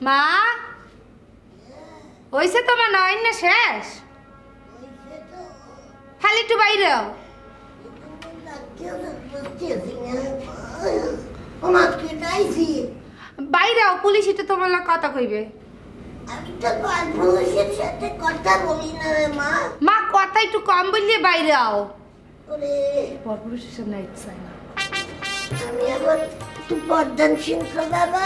মা হইছে তোমার নয় না শেষ? খালি একটু বাইরেও বাইরেও পুলিশ এটা তোমার লোক কথা কইবে। আমি তো পুলিশের সাথে কথা বলি না রে মা। মা কথা একটু কম বললে বাইরে আও। ওরে পরপুরুষের সামনে চাই না। আমি আবার তুই পর্দানসীন তো বাবা,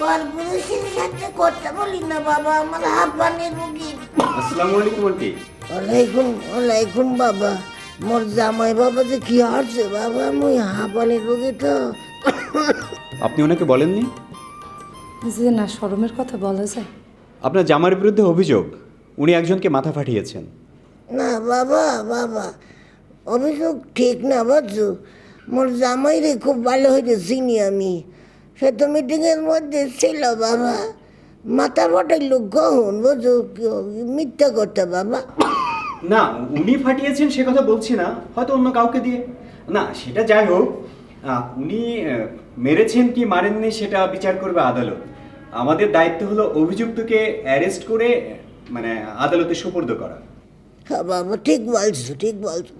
পরপুরুষের সাথে কথা বলি না বাবা, আমার হাঁপানি রুগী। আসসালামু আলাইকুম আন্টি। ওয়ালাইকুম বাবা। মোর জামাই বাবা যে কি হচ্ছে বাবা, মুই হাঁপানি রুগী তো। আপনি ওনাকে বলেননি? যে না শরমের কথা বলা যায়? আপনার জামার বিরুদ্ধে অভিযোগ উনি একজনকে মাথা ফাটিয়েছেন। না বাবা বাবা, অভিযোগ ঠিক না বুঝছো। মোর জামাই রে খুব ভালো হইতে চিনি আমি। সে তো মিটিংয়ের মধ্যে ছিল বাবা, মাথা ফাটাইল কখন বুঝছো, মিথ্যা কথা বাবা। না উনি ফাটিয়েছেন সে কথা বলছি না, হয়তো অন্য কাউকে দিয়ে। না সেটা যাই হোক, উনি মেরেছেন কি মারেননি সেটা বিচার করবে আদালত। আমাদের দায়িত্ব হলো অভিযুক্তকে অ্যারেস্ট করে মানে আদালতে সুপর্দ করা। হ্যাঁ বাবা, ঠিক বলছো ঠিক বলছো।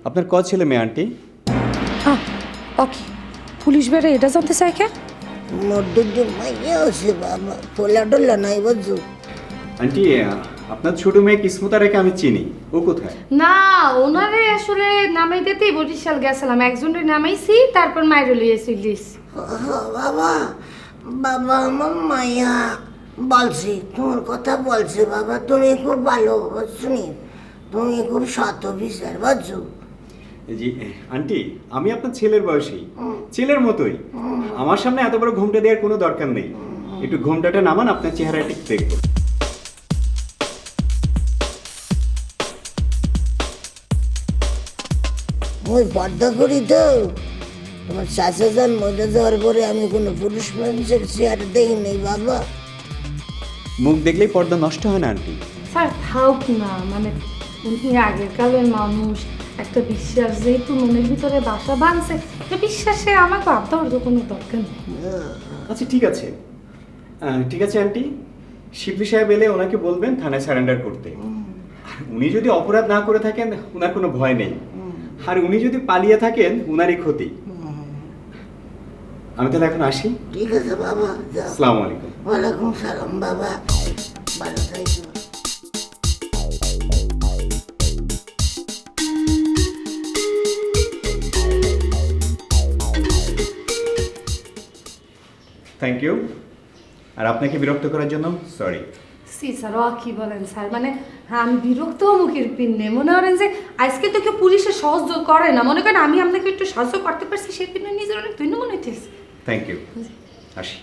আপনার ক ছেলে মেয়ে আন্টি? ওকে পুলিশ বেড়ে এটা জানতে চাই কে? মোর দুজন মাইয়া আছে বাবা, পোলা টোলা নাই বুঝছো। আন্টি আপনার ছোট মেয়ে কিসমতা রেখে আমি চিনি, ও কোথায়? না ওনারে আসলে নামাই দিতেই বরিশাল গেছিলাম, একজনের নামাইছি তারপর মাইরে লইয়ে চলিস। বাবা বাবা, আমার মাইয়া বলছি, তোমার কথা বলছে বাবা, তুমি খুব ভালো শুনি, তুমি খুব সৎ বিচার বুঝছো। জি আন্টি, আমি আপনার ছেলের বয়সী, ছেলের মতোই। আমার সামনে এত বড় ঘোমটা দেওয়ার কোনো দরকার নেই। একটু ঘোমটাটা নামান, আপনার চেহারাটা ঠিক দেখবো। মুই পর্দা করি তো, তোমার শাশুড়ান মরে যাওয়ার পরে আমি কোনো পুরুষ মানুষের চেহারা দেখি নেই বাবা। মুখ দেখলেই পর্দা নষ্ট হয় না আন্টি। স্যার থাক না, মানে উনি আগের কালের মানুষ, একটা বিশ্বাস যেহেতু মনের ভিতরে বাসা বাঁধছে, তো বিশ্বাসে আমাকে বাদ দেওয়ার তো কোনো দরকার নেই। আচ্ছা ঠিক আছে, ঠিক আছে আন্টি, শিবলি সাহেব এলে ওনাকে বলবেন থানায় সারেন্ডার করতে। উনি যদি অপরাধ না করে থাকেন ওনার কোনো ভয় নেই, আর উনি যদি পালিয়ে থাকেন উনারই ক্ষতি। আমি তাহলে এখন আসি। ঠিক আছে বাবা, যাও। আসসালামু আলাইকুম। ওয়ালাইকুম সালাম বাবা, ভালো থাকো। Thank you. আর আপনাকে বিরক্ত করার জন্য সরি। সি স্যার ও কি বলেন স্যার, মানে আমি বিরক্ত মুখের পিন্নে মনে করেন যে আজকে তো কেউ পুলিশের সাহায্য করে না, মনে করেন আমি আপনাকে একটু সাহায্য করতে পারছি সেই দিনে নিজের অনেক ধন্য মনে হইতেছে। থ্যাংক ইউ, আসি।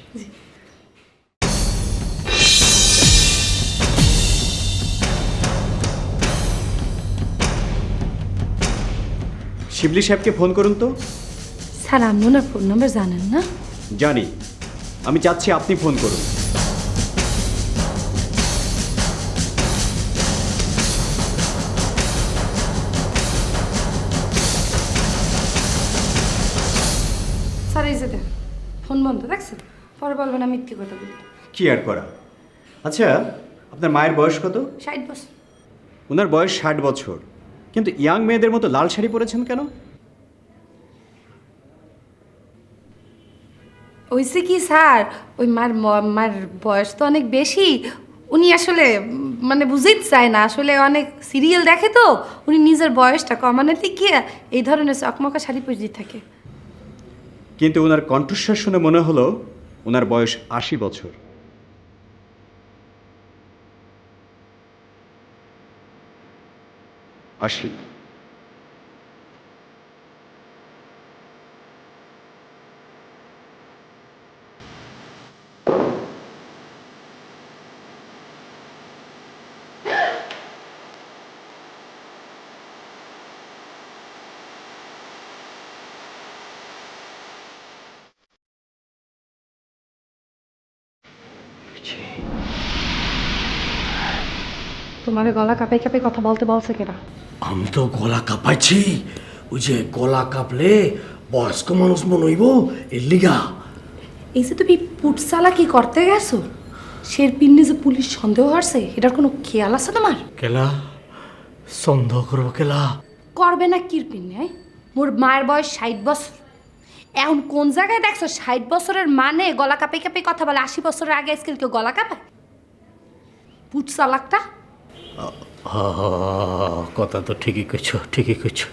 শিবলি সাহেবকে ফোন করুন তো। স্যার আপনি ওনার ফোন নাম্বার জানেন না? জানি, আমি চাচ্ছি আপনি ফোন করুন। স্যার এই যে দেন ফোন বন্ধ, দেখছেন? পরে বলবেন আমি মিথ্যে কথা বলি। কি আর করা। আচ্ছা আপনার মায়ের বয়স কত? 60 বছর। ওনার বয়স 60 বছর, কিন্তু ইয়াং মেয়েদের মতো লাল শাড়ি পরেছেন কেন? হয়েছে কি স্যার, ওই মার বয়স তো অনেক বেশি, উনি আসলে মানে বুঝতে চায় না, আসলে অনেক সিরিয়াল দেখে তো, উনি নিজের বয়সটা কমানোর দিকে এই ধরনের চকমকা শাড়ি পরে থাকে। কিন্তু ওনার কণ্ঠস্বর শুনে মনে হলো ওনার বয়স 80 বছর। আশি। তোমার গলা কাঁপাই কাঁপাই কথা বলতে বলছে কেনা? আমি তো গলা কাঁপাইছি, ওই যে গলা কাঁপলে বয়স্ক মানুষ মনে হইব এর লিগা। এই যে তুমি পুটসালা কি করতে গেছো, শের পিন্নি যে পুলিশ সন্দেহ হচ্ছে, এটার কোনো খেয়াল আছে তোমার? কেলা সন্দেহ করবো কেলা? করবে না কির পিন্নি? মোর মায়ের বয়স 60 বছর। এখন কোন জায়গায় দেখছো 60 বছরের মানে গলা কাঁপে কাঁপে কথা বলে? 80 বছরের আগে আজকাল কেউ গলা কাঁপায়? পুটসালাকটা কথা তো ঠিকই করছো, ঠিকই করছো।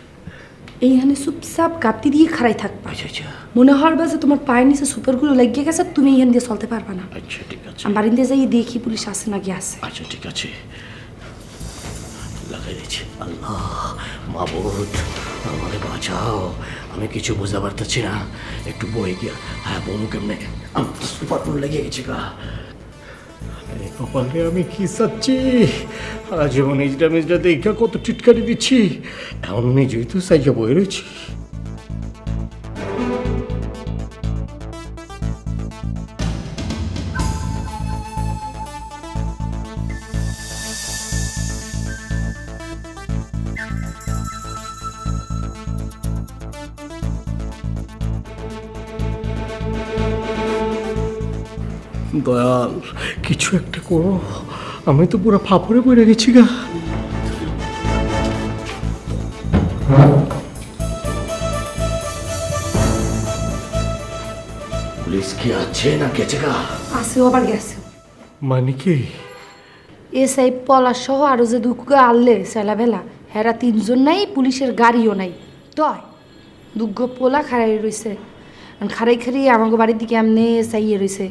এইখানে চুপচাপ গাপ্তি দিয়ে খাড়াই থাকবা। আচ্ছা আচ্ছা মনে হরবা যে তোমার পায়ের নিচে সুপারগুলো লেগে গেছে, তুমি এখান দিয়ে চলতে পারবা না। আচ্ছা ঠিক আছে, আমি বাড়িতে যাই দেখি পুলিশ আছে নাকি আছে। আচ্ছা ঠিক আছে, লাগাই দিচ্ছি। আল্লাহ মাবুদ আমাকে বাঁচাও, আমি কিছু বুঝতে পারতেছি না। একটু বয়ে গিয়া হ্যাঁ বমু কেমনে, আমার তো সুপার লেগে গেছে গা। আরে কপালে আমি কি চাচ্ছি, জীবন ইজরা মিজরা দেখা কত টিটকারি দিচ্ছি, এখন নিজেই তো সাইজা বয়ে রয়েছি। দয়াল কিছু একটা করো, আমি তো পুরো ফাপড়ে পড়ে গেছি গা। পুলিশ কি আছে না গেছে গা? আছে, আবার গেছে। মানে কি? এসআই পলাশ সহ আরো যে দুগ্গা আনলে সেলাবেলা, হেরা 3 জন নাই, পুলিশের গাড়িও নাই। তয় দুগ্গ পোলা খাড়াই রইছে, খাড়াই খাড়িয়ে আমাকে বাড়ির দিকে এমনি চাইয়ে রইছে।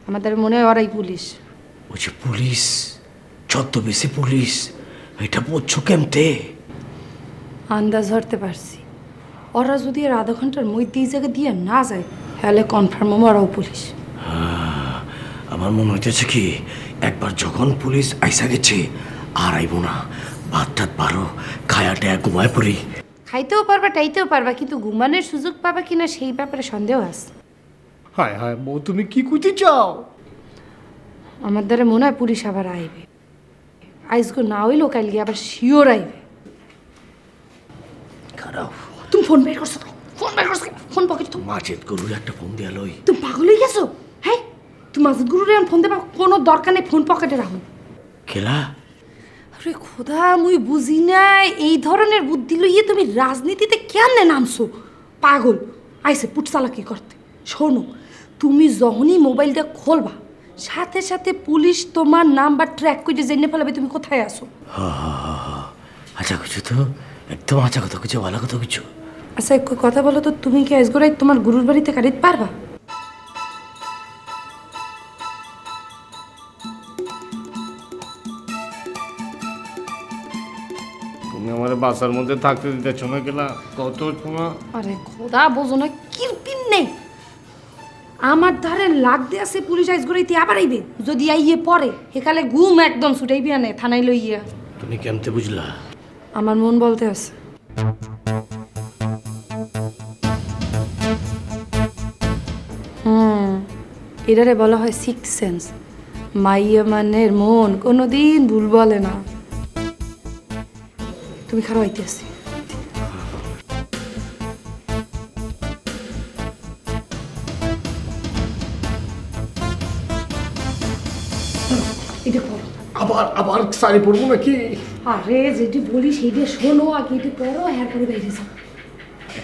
আমাদের মনে হয় ওরাই পুলিশ। ওই যে পুলিশ, যত বেশি পুলিশ, এটা বুঝছো কেমতে? আন্দাজ ধরতে পারছি, ওরা যদি আর আধা ঘন্টার মধ্যে এই জায়গা দিয়ে না যায়, তাহলে কনফার্ম ওরাও পুলিশ। আমার মনে হইতেছে কি, একবার যখন পুলিশ আইসা গেছে আর আইব না, ভাত টাত পারো খায়াটা ঘুমায় পড়ি। খাইতেও পারবা টাইতেও পারবা, কিন্তু ঘুমানোর সুযোগ পাবা কিনা সেই ব্যাপারে সন্দেহ আছে। হায় হায় বউ, তুমি কি কইতে চাও? আমার দ্বারা মনে হয় পুলিশ আবার আইবে। আইসগো না হইলো কালকে আবার শিওর আইবে। খারাপ তুমি ফোন বের করছো তো? ফোন বের করছো? ফোন পকেট তো। মাঝের গরুর একটা ফোন দিয়া লই। তুমি পাগল হয়ে গেছো? হ্যাঁ, তুমি মাসুদ গুরুরে ফোন দেবা, কোনো দরকার নেই, ফোন পকেটে রাখো। খেলা আরে খোদা, মুই বুঝি না এই ধরনের বুদ্ধি লইয়ে তুমি রাজনীতিতে কেমনে নামছো? পাগল আইসে পুটসালাকি করতে। শোনো, তুমি যখনই মোবাইলটা খুলবা, সাথে সাথে পুলিশ তোমার নাম্বার ট্র্যাক করে জেনে ফেলাবে তুমি কোথায় আসো। আচ্ছা কিছু তো একদম আচ্ছা কথা কিছু, ভালো কথা কিছু। আচ্ছা এক কথা বলো তো, তুমি কি আজগরাই তোমার গুরুর বাড়িতে কাটিতে পারবা? তুমি আমার বাসার মধ্যে থাকতে দিতেছ না গেলা কত তোমার? আরে খোদা, বোঝো না কিরপিন নেই। আমার ধারে লাগতে আছে পুলিশ আজগরাইতে আবার আইবে, যদি আইয়ে পরে হেকালে ঘুম একদম ছুটাইবি আনে থানায় লইয়া। তুমি কেমতে বুঝলা? আমার মন বলতে আছে। এটারে বলা হয় সিক্স সেন্স। মাইয়া মানের মন কোনোদিন ভুল বলে না। তুমি খারাপ হইতে আসি। এটা পড়ো। আবার আবার শাড়ি পরবো নাকি? আরে যেটি বলি সেইটা শোনো, আগে এটা পড়ো, এরপরে বাইরে যাও।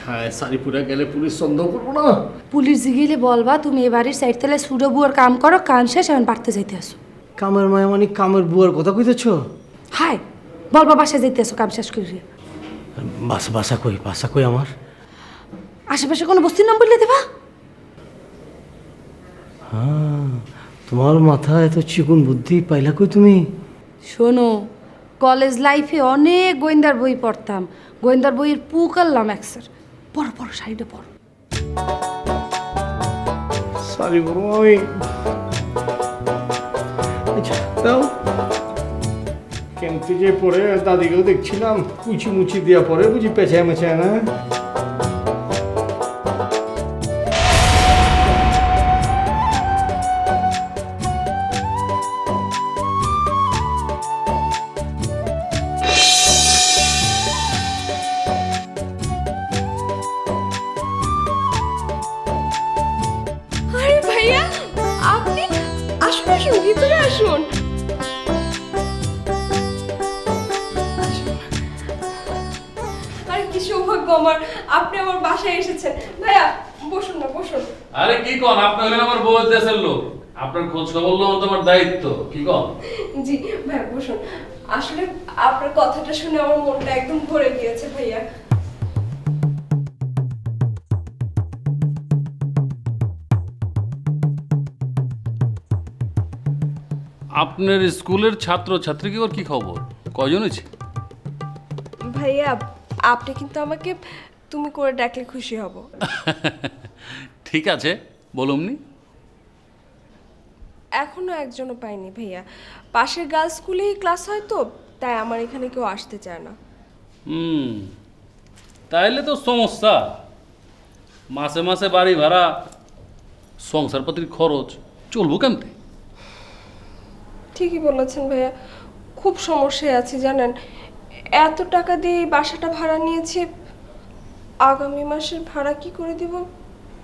হ্যাঁ শাড়ি পরে গেলে পুলিশ সন্দেহ করবো না? পুলিশ গেলে বলবা তুমি এবারের সাইড তেলে সুডো বুয়ার কাম করো, কাম শেষ এখন বাড়তে যাইতে আসো। কামের মায়া মানে কামের বুয়ার কথা কইতেছ? হাই, বলবা বাসায় যাইতে আসো কাম শেষ করে। বাসা বাসা কই, বাসা কই আমার? আশেপাশে কোনো বস্তির নাম বললে দেবা? হ্যাঁ, তোমার মাথায় এত চিকন বুদ্ধি পাইলা কই তুমি? শোনো, কলেজ লাইফে অনেক গোয়েন্দার বই পড়তাম, গোয়েন্দার বইয়ের পু করলাম একসার। পড়ো পড়ো, শাড়িটা পড়ো। শাড়ি পরবো আমি? আচ্ছা দাও। কেমতি যে পরে দাদিকেও দেখছিলাম কুচি মুচি দিয়া পরে বুঝি পেঁচায় মেছায় না। সৌভাগ্য আমার, আপনি আমার বাসায় এসেছেন। ভাইয়া বসুন না, বসুন। আরে কি কন, আপনি হলেন আমার বউয়ের দেশের লোক, আপনার খোঁজ খবর নেওয়া তোমার দায়িত্ব। কি কন? জি ভাইয়া বসুন। আসলে আপনার কথাটা শুনে আমার মনটা একদম ভরে গিয়েছে ভাইয়া। আপনার স্কুলের ছাত্র ছাত্রী কি খবর, কয়জন হয়েছে? ভাইয়া আপনি কিন্তু আমাকে তুমি করে ডাকলে খুশি হব। ঠিক আছে, বলুমনি। এখনো একজনও পাইনি ভাইয়া, পাশের গার্লস স্কুলেই ক্লাস হয় তো, তাই আমার এখানে কেউ আসতে চায় না। তাইলে তো সমস্যা। মাসে মাসে বাড়ি ভাড়া, সংসারপাতির খরচ চলবো কেমতে? ঠিকই বলেছেন ভাইয়া, খুব সমস্যায় আছি জানেন। এত টাকা দিয়ে এই বাসাটা ভাড়া নিয়েছি, আগামী মাসের ভাড়া কি করে দিব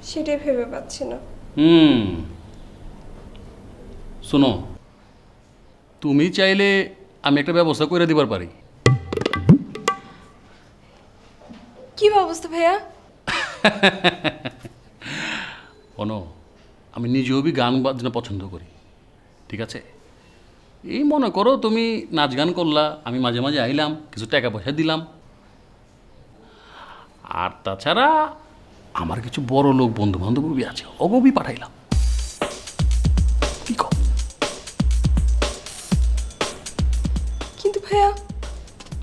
সেটাই ভেবে পাচ্ছি না। শোনো, তুমি চাইলে আমি একটা ব্যবস্থা করে দিবার পারি। কি ব্যবস্থা ভাইয়া? শোনো, আমি নিজেও গান বাজনা পছন্দ করি, ঠিক আছে? এই মনে করো তুমি নাচ গান করলা, আমি মাঝে মাঝে আইলাম, কিছু টাকা পয়সা দিলাম। আর তাছাড়া আমার কিছু বড় লোক বন্ধু বান্ধব আছে, অগবি পাঠাইলাম। কি কও? কিন্তু ভাইয়া,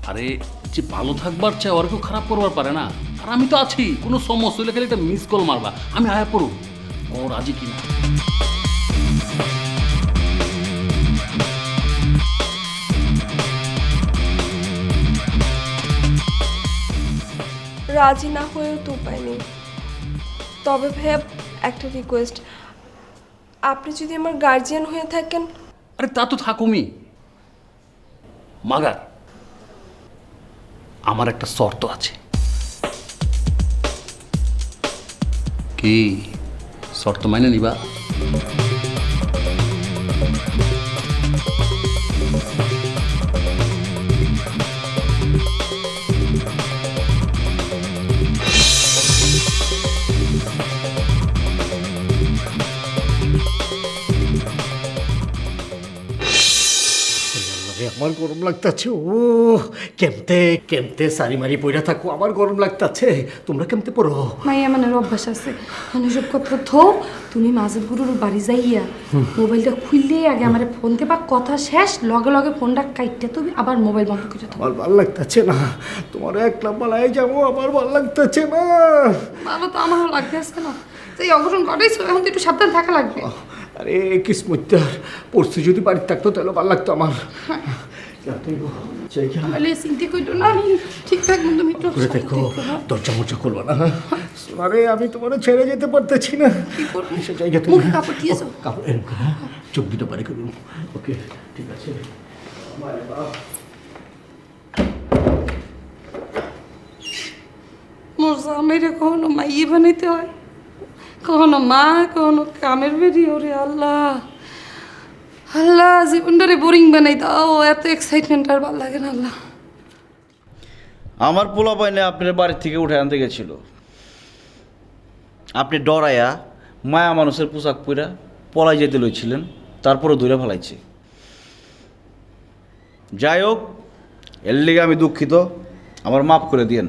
আরে যে ভালো থাকবার চাই ওর কেউ খারাপ করবার পারে না। আর আমি তো আছি, কোনো সমস্যা হলে খালি একটা মিস কল মারবা, আমি আয়া পড়ব। ও রাজি কিনা? রাজি না হয়েও তো উপায় নেই। তবে ভাইয়া একটা রিকোয়েস্ট, আপনি যদি আমার গার্জিয়ান হয়ে থাকেন। আরে তা তো থাকুমি, মাগার আমার একটা শর্ত আছে। কি শর্ত মাইনে নিবা? আমার গরম লাগতাছে। ও কেমতে কেমতে সারি মারি পইরা থাকো, আমার গরম লাগতাছে। তোমরা কেমতে পড়ো? মাইয়া মানে অভ্যাস আছে, মানে সব কথা থো। তুমি মাঝে গুরুর বাড়ি যাইয়া মোবাইলটা খুললে আগে আমার ফোন দেবা, কথা শেষ লগে লগে ফোনটা কাইটে তুমি আবার মোবাইল বন্ধ করে দাও। আমার ভাল লাগতাছে না, তোমার একলা পালাই যাবো, আমার ভাল লাগতাছে না। ভালো তো আমারও লাগতেছে না, সেই অঘটন ঘটাইছো, এখন তো একটু সাবধান থাকা লাগবে। আরে কিসমত্যার পড়ছি, যদি বাড়িতে থাকতো তাহলে ভাল লাগতো আমার। তাহলে চিন্তা করো না, আমি ঠিকঠাক মতো তুমি একটু দেখো, দরজা মরজা করবো না। আরে আমি তোমার ছেড়ে যেতে পারতেছি না। কি করবো? সে জায়গা থেকে মুখে কাপড় দিয়েছো? কাপড় এরকম, হ্যাঁ? চোখ দুটো পারে করুন। ওকে, ঠিক আছে। মোর জামাইরে কখনো মাইয়ে বানাইতে হয়, কখনো মা, কখনো কামের বেরি। ওরে আল্লাহ আল্লাহ, জীবনটারে বোরিং বানাই দাও, এত এক্সাইটমেন্ট আর ভালো লাগে না আল্লাহ। আমার পোলা পাইনে আপনার বাড়ির থেকে উঠে আনতে গেছিল, আপনি ডরাইয়া মায়া মানুষের পোশাক পরা পলাই যেতে লইছিলেন, তারপরও দূরে ফেলাইছে। যাই হোক, এর লেগে আমি দুঃখিত, আমার মাফ করে দিয়েন।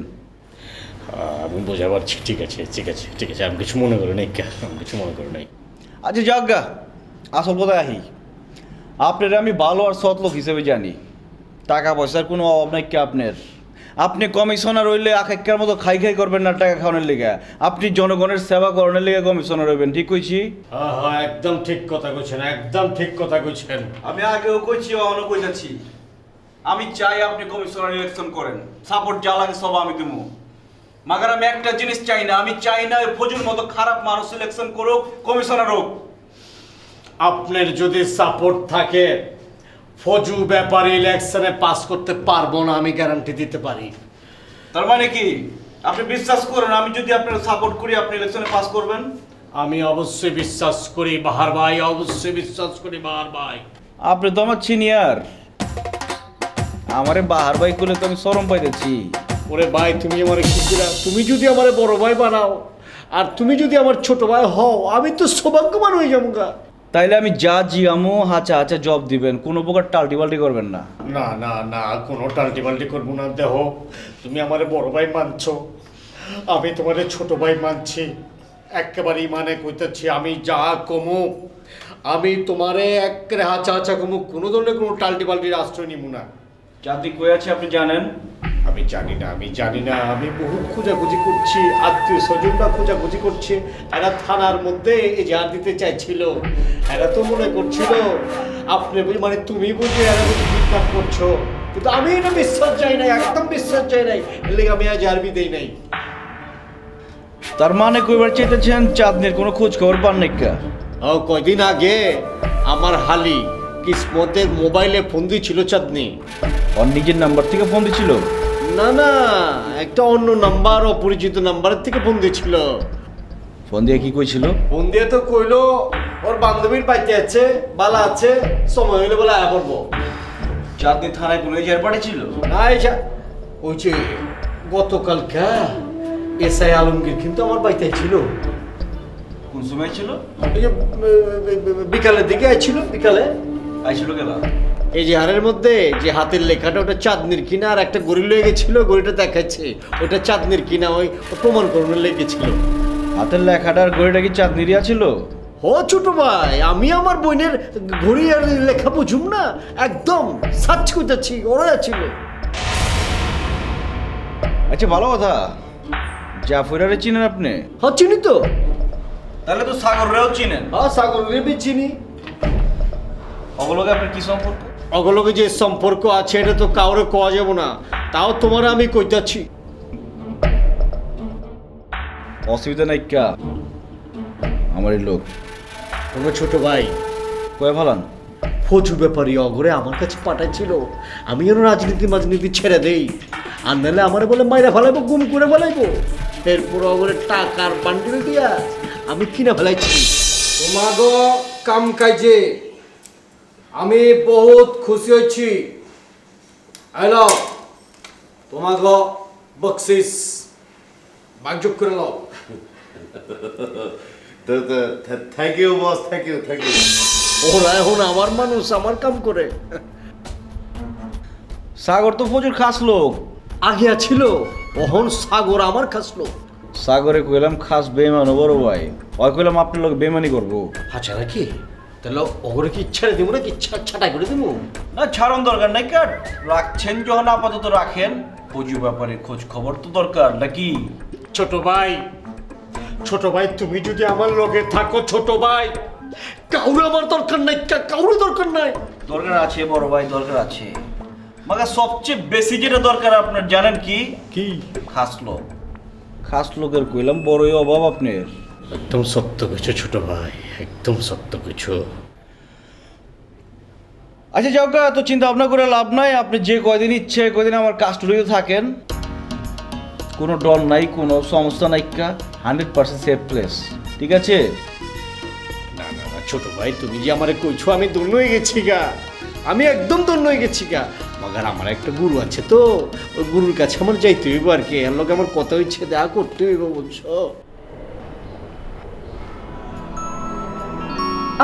আমি বোঝা পারছি। ঠিক আছে, ঠিক আছে, ঠিক আছে, আমি কিছু মনে করি নাই, আমি কিছু মনে করি নাই। আচ্ছা যাজ্ঞা, আসল কথায় আহি। আপনার আমি ভালো আর সৎ লোক হিসেবে জানি, টাকা পয়সার কোনো অভাব নাই কি আপনার। আপনি কমিশনার হইলে আখাইকার মতো খাই খাই করবেন না টাকা খাওয়ানোর লেগে, আপনি জনগণের সেবা করানোর লেগে কমিশনার হইবেন, ঠিক কইছি? হ্যাঁ হ্যাঁ, একদম ঠিক কথা কইছেন, একদম ঠিক কথা কইছেন। আমি আগেও কইছি, এখনো কইতাছি, আমি চাই আপনি কমিশনার ইলেকশন করেন, সাপোর্ট যা লাগে সব আমি দেবো। মাগার আমি একটা জিনিস চাই না, আমি চাই না ফজুর মতো খারাপ মানুষ ইলেকশন করুক, কমিশনার হোক। আপনার যদি সাপোর্ট থাকে, ফজু ব্যাপারে ইলেকশনে পাস করতে পারবো না, আমি গ্যারান্টি দিতে পারি। তার মানে কি আপনি বিশ্বাস করেন আমি যদি আপনার সাপোর্ট করি আপনি ইলেকশনে পাস করবেন? আমি অবশ্যই বিশ্বাস করি বাহার ভাই, অবশ্যই বিশ্বাস করি বাহার ভাই। আপনি তো আমার সিনিয়র, আমারে বাহার ভাই করলে তো আমি শরম পাইতেছি। ওরে ভাই তুমি আমার কি দিলা, তুমি যদি আমার বড় ভাই বানাও আর তুমি যদি আমার ছোট ভাই হও, আমি তো সৌভাগ্যবান হয়ে যাবো গা। তাইলে আমি যা জিয়ামো হাঁচা হাঁচা জব দিবেন, কোনো প্রকার টাল্টি বাল্টি করবেন না। না না না, কোনো টাল্টি বাল্টি করবো না। দেহ তুমি আমার বড় ভাই মানছো, আমি তোমার ছোট ভাই মানছি। একেবারেই মানে কইতেছি, আমি যা কমু আমি তোমারে একেবারে হাঁচা হাঁচা কমু, কোনো ধরনের কোনো টাল্টি বাল্টির আশ্রয় নিব না। চাঁদনি কই আছে আপনি জানেন? আমি জানি না, আমি জানি না। আমি বহু খোঁজাখুঁজি করছি, আত্মীয় স্বজনরা খোঁজাখুঁজি করছে। এরা থানার মধ্যে এজাহার দিতে চাইছিল। এরা তো মনে করছিল আপনি মানে তুমি বুঝে এরা বুঝে কিডন্যাপ করছো, কিন্তু আমি এটা বিশ্বাস চাই নাই, একদম বিশ্বাস চাই নাই। এর লেগে আমি এজাহার দেই নাই। তার মানে কইবার চাইতেছেন চাঁদনির কোনো খোঁজ খবর পান নাই কা? ও কয়দিন আগে আমার হালি কিসমতের মোবাইলে ফোন দিয়েছিল চাঁদনি। ওর নিজের নাম্বার থেকে ফোন দিছিল? না না, একটা অন্য নাম্বার, অপরিচিত নাম্বারের থেকে ফোন দিয়েছিল। ফোন দিয়ে কি কইছিল? ফোন দিয়ে তো কইলো ওর বান্ধবীর বাড়িতে আছে, বালা আছে, সময় হইলে বলে আয়া করবো। চাঁদনি থানায় কোনো এজাহার পাঠিয়েছিল? না এসা ওই যে গতকালকে এসআই আলমগীর কিন্তু আমার বাড়িতে ছিল। কোন সময় ছিল? এই যে বিকালের দিকে আইছিল, বিকালে আইছিল কেলা? এই যে হারের মধ্যে যে হাতের লেখাটা, ওটা চাঁদনির কিনা, আর একটা গড়ি লয়ে গেছিল, গড়িটা দেখাচ্ছে ওটা চাঁদনির কিনা, ওই প্রমাণ করানো লেগেছিল। হাতের লেখাটার ঘড়িটা কি চাঁদনিরিয়া ছিল? ও ছোট ভাই, আমি আমার বোনের ঘড়ি আর লেখা বুঝুম না, একদম সার্চ করতেছি, ওরা ছিল। আচ্ছা ভালো কথা, জাফরারে চিনেন আপনি? হ্যাঁ চিনি তো। তাহলে তো সাগররেও চিনেন? হ্যাঁ সাগর রেবি চিনি। অবলগে আপনার কি সম্পর্ক? অগলগে যে সম্পর্ক আছে এটা তো কাউরে কোয়া যাব না, তাও তোমার আমি কইতাছি। অসুবিধা নাই কা, আমারই লোক। কোনো ছোট ভাই কয়ে ভালান? ফজু ব্যাপারী অগরে আমার কাছে পাঠাইছিল, আমি যেন রাজনীতি ছেড়ে দেই, আর নাহলে আমার বলে মাইরা ফেলাইবো, গুম করে ফেলাইবো। এরপর অগরে টাকার বান্ডিল দিয়া আমি কিনে ফেলাইছি। তোমাগো কাম কাজে আমি বহুত খুশি হয়েছি। হ্যালো, তোমাগো বকশিস ভাগযোগ করে নাও। Thank you boss, thank you, thank you. ওরা এখন আমার মানুষ, আমার কাম করে। সাগর তো প্রচুর খাস লোক। আগে ছিল, ওহন সাগর আমার খাসলো। সাগরে কইলাম খাস বেমান বড় ভাই, ওই কইলাম আপনার লোক বেমানি করবো। আচ্ছা নাকি? তাহলে ওগুলো কি ছেড়ে দিব নাকি ছাটাই করে দেবো? না ছাড়ন দরকার নাই কাট, রাখছেন যখন আপাতত রাখেন। পুজো ব্যাপারে খোঁজ খবর তো দরকার নাকি? ছোট ভাই, ছোট ভাই তুমি যদি আমার লগে থাকো, ছোট ভাই কাউরে আমার দরকার নাই, কাউরে দরকার নাই। দরকার আছে বড় ভাই, দরকার আছে। মাগা সবচেয়ে বেশি যেটা দরকার আপনার জানেন কি? কি? খাস লোক। খাস লোকের কইলাম বড়ই অভাব আপনার। একদম সত্য কিছু ছোট ভাই, একদম সত্য কিছু। আচ্ছা যাও গা, তো চিন্তা ভাবনা করে লাভ নাই। আপনি যে কয়দিন ইচ্ছে কয়দিন আমার কাস্টডিতে থাকেন, কোনো ডর নাই, কোনো সমস্যা নাই কা, 100% সেফ প্লেস। ঠিক আছে? না না না ছোট ভাই, তুমি যে আমারে কইছো আমি দন্য হয়ে গেছি গা, আমি একদম দন্য হয়ে গেছি গা। মগার আমার একটা গুরু আছে তো, ওই গুরুর কাছে আমার যাইতে হইব আর কি। এর লোক আমার কথা হচ্ছে, দেখা করতে হইব, বলছো।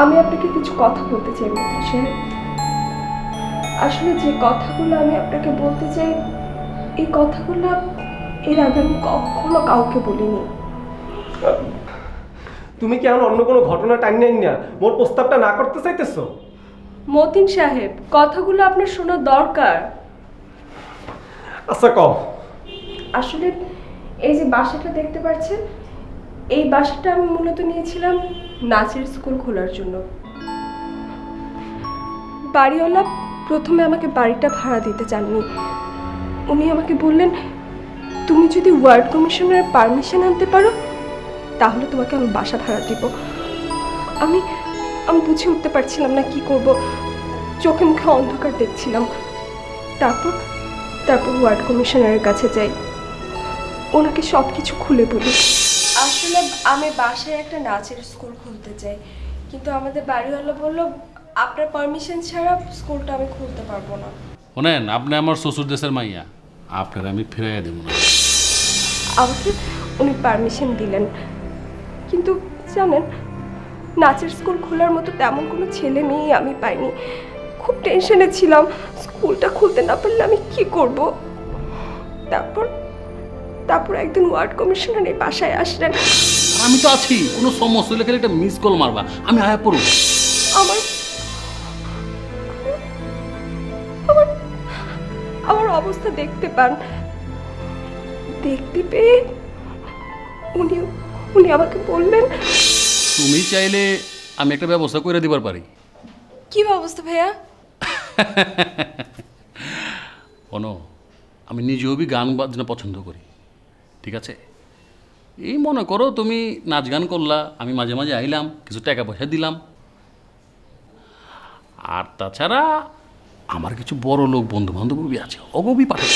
আমি আপনাকে কিছু কথা বলতে চাই মন্ত্রী সাহেব। আসলে যে কথাগুলো আমি আপনাকে বলতে চাই, এই কথাগুলো এর আগে আমি কখনো কাউকে বলিনি। তুমি কি এখন অন্য কোনো ঘটনা টাইম না মোর প্রস্তাবটা না করতে চাইতেছো? মতিন সাহেব, কথাগুলো আপনার শোনা দরকার। আচ্ছা কও। আসলে এই যে বাসাটা দেখতে পাচ্ছেন, এই বাসাটা আমি মূলত নিয়েছিলাম নাচের স্কুল খোলার জন্য। বাড়িওয়ালা প্রথমে আমাকে বাড়িটা ভাড়া দিতে চাননি। উনি আমাকে বললেন, তুমি যদি ওয়ার্ড কমিশনারের পারমিশন আনতে পারো তাহলে তোমাকে আমি বাসা ভাড়া দিব। আমি বুঝে উঠতে পারছিলাম না কি করব, চোখে মুখে অন্ধকার দেখছিলাম। তারপর ওয়ার্ড কমিশনারের কাছে যাই, ওনাকে সব কিছু খুলে বলি। আসলে আমি বাসায় একটা নাচের স্কুল খুলতে চাই, কিন্তু আমাদের বাড়িওয়ালা বলল আপনার পারমিশন ছাড়া স্কুলটা আমি খুলতে পারবো না। শোনেন, আপনি আমার শ্বশুর দেশের মাইয়া, আপনার আমি ফিরাইয়া দেব না। আমাকে উনি পারমিশন দিলেন, কিন্তু জানেন নাচের স্কুল খোলার মতো তেমন কোনো ছেলে মেয়ে আমি পাইনি। খুব টেনশনে ছিলাম, স্কুলটা খুলতে না পারলে আমি কি করব। তারপর একদিন ওয়ার্ড কমিশনার এই বাসায় আসলেন। আর আমি তো আছি, কোনো সমস্যা হলে খালি একটা মিস কল মারবা, আমি আয়া পড়ব। আমার আমার আমার অবস্থা দেখতে পান, দেখতে পেয়ে উনি আমাকে বললেন, তুমি চাইলে আমি একটা ব্যবস্থা করে দিবার পারি। কি ব্যবস্থা ভাইয়া? অনু, আমি নিজেও গান বাজনা পছন্দ করি, ঠিক আছে? এই মনে করো তুমি নাচ গান করলা, আমি মাঝে মাঝে আইলাম, কিছু টাকা পয়সা দিলাম। আর তাছাড়া আমার কিছু বড় লোক বন্ধু বান্ধব আছে, অগবি পাঠাই।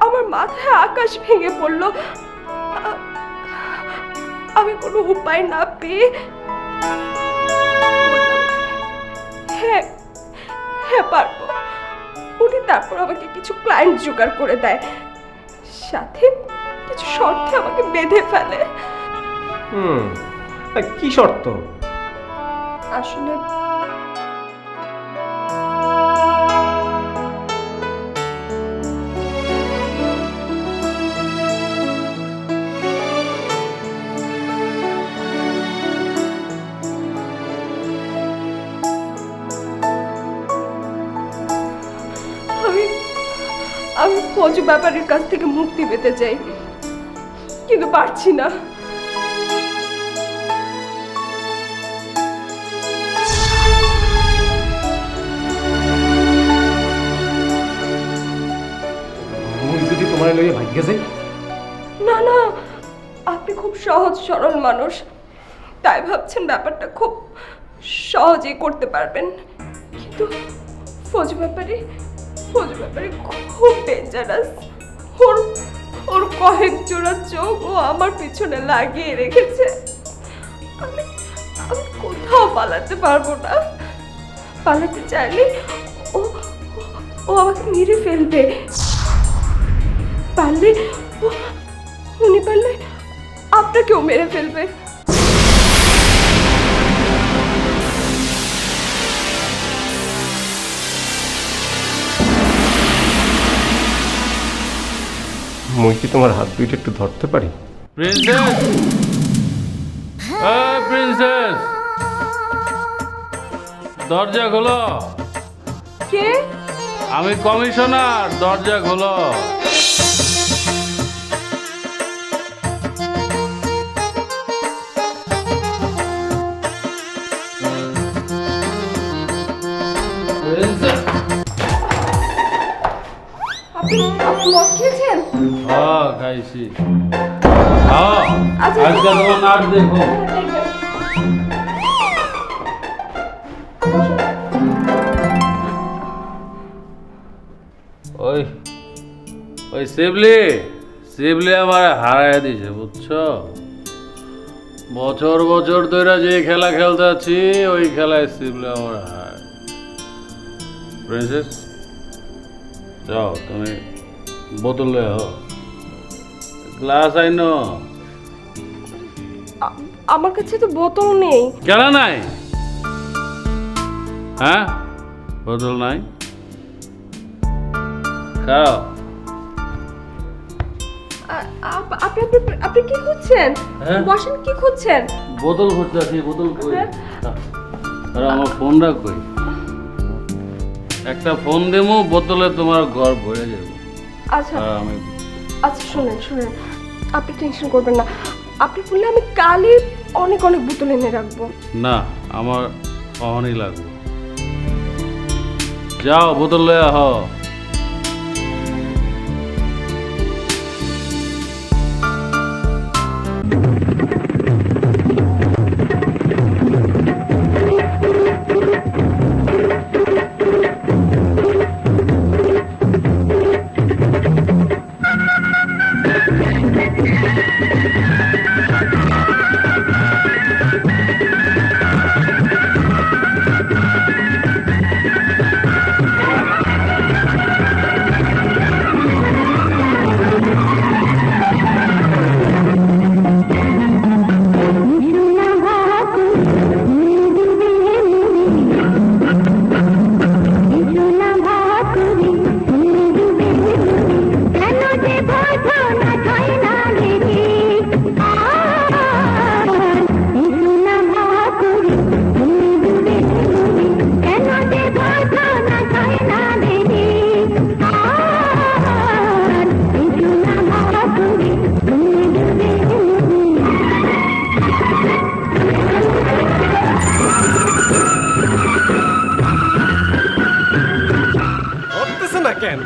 আমার মাথায় আকাশ ভেঙে পড়লো। আমি কোনো উপায় না পেয়ে হ্যাঁ হ্যাঁ পারবো। উনি তারপর আমাকে কিছু ক্লায়েন্ট জোগাড় করে দেয়, সাথে কিছু শর্তে আমাকে বেঁধে ফেলে। কি শর্ত? আসলে আমি ফৌজু ব্যাপারের কাছ থেকে মুক্তি পেতে চাই, কিন্তু পারছি না। যদি তোমার লইয়া ভাগ্য যাই। না না, আপনি খুব সহজ সরল মানুষ, তাই ভাবছেন ব্যাপারটা খুব সহজেই করতে পারবেন, কিন্তু ফৌজু ব্যাপারে খুব ডেঞ্জারাস। ওর কয়েক জোড়া চোখ ও আমার পিছনে লাগিয়ে রেখেছে। আমি কোথাও পালাতে পারবো না। পালাতে চাইলে ও আমাকে মেরে ফেলবে। উনি পারলে আপনাকেও মেরে ফেলবে। মুই কি তোমার হাত দুইটা একটু ধরতে পারি? প্রিন্সেস, প্রিন্সেস, দরজা খোলো। কে? আমি কমিশনার, দরজা খোলো। আপনি মদ খেয়েছেন? হ্যাঁ, খাইছি। আজকে তোমার নাচ দেখো। ওই শিবলি আমার হারাই দিছে, বুঝছো? বছর বছর ধরে যে খেলা খেলতে আছি, ওই খেলায় শিবলি আমার হারায়। প্রিন্সেস, যাও তুমি বোতল লয়ে আও, গ্লাস আইনো। আমার কাছে তো বোতল নেই। কেন নাই? হ্যাঁ, বোতল নাই? খাও। আপনি কি খুঁজছেন? হ্যাঁ? বসেন, কি খুঁজছেন? বোতল খুঁজতে আছি, বোতল কই? হ্যাঁ? আর আমার ফোনটা কই? একটা ফোন দেবো, বোতলে তোমার ঘর ভরে যাবে। আচ্ছা আমি আচ্ছা, শুনেন, আপনি টেনশন করবেন না। আপনি বললে আমি কালই অনেক বোতল এনে রাখবো। না, আমার অহনই লাগবে। যাও বোতল লয়ে আহ। কেন?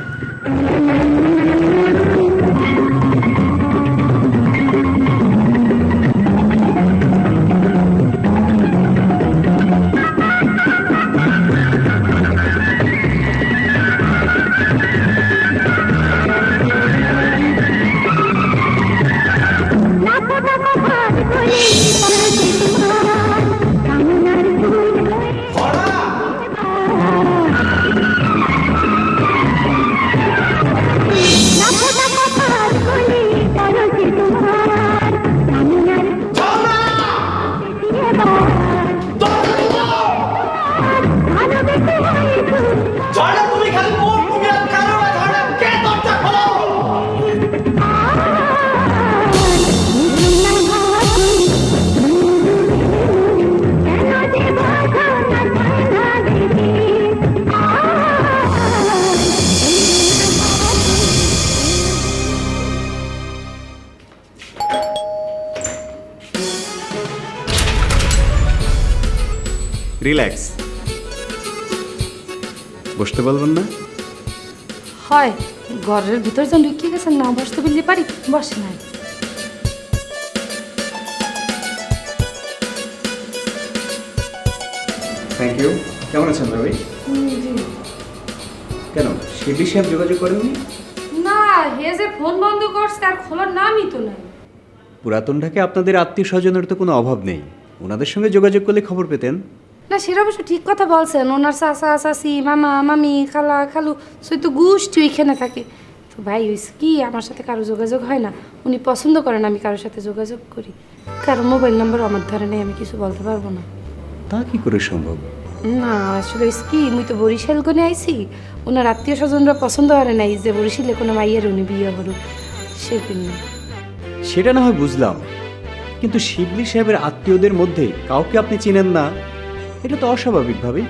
রিল্যাক্স, বসতে বলবেন না? হয় ঘরের ভিতর যখন ঢুকিয়ে গেছেন না বসতে বললে পারি, বসে নাই। Thank you. কেমন আছেন রবি? কেন শিবলি সাহেব যোগাযোগ করেননি? না, হে যে ফোন বন্ধ করছে আর খোলার নামই তো নাই। পুরাতন ঢাকে আপনাদের আত্মীয় স্বজনের তো কোনো অভাব নেই, ওনাদের সঙ্গে যোগাযোগ করলে খবর পেতেন। না, সেটা অবশ্য ঠিক কথা বলছেন। ওনার চাচা চাচি, মামা মামি, খালা খালু সই তো গোষ্ঠী ওইখানে থাকে। তো ভাই হয়েছে কি, আমার সাথে কারো যোগাযোগ হয় না। উনি পছন্দ করেন আমি কারোর সাথে যোগাযোগ করি। কারো মোবাইল নাম্বার আমার ধরে নেই, আমি কিছু বলতে পারবো না। তা কি করে সম্ভব? না আসলে কি, মুই তো বরিশাল গনে আইছি। ওনার আত্মীয় স্বজনরা পছন্দ করে নাই যে বরিশালে কোনো মাইয়ের উনি বিয়ে করুক, সেজন্য। সেটা না হয় বুঝলাম, কিন্তু শিবলি সাহেবের আত্মীয়দের মধ্যে কাউকে আপনি চিনেন না, এটা তো অস্বাভাবিক ভাবে।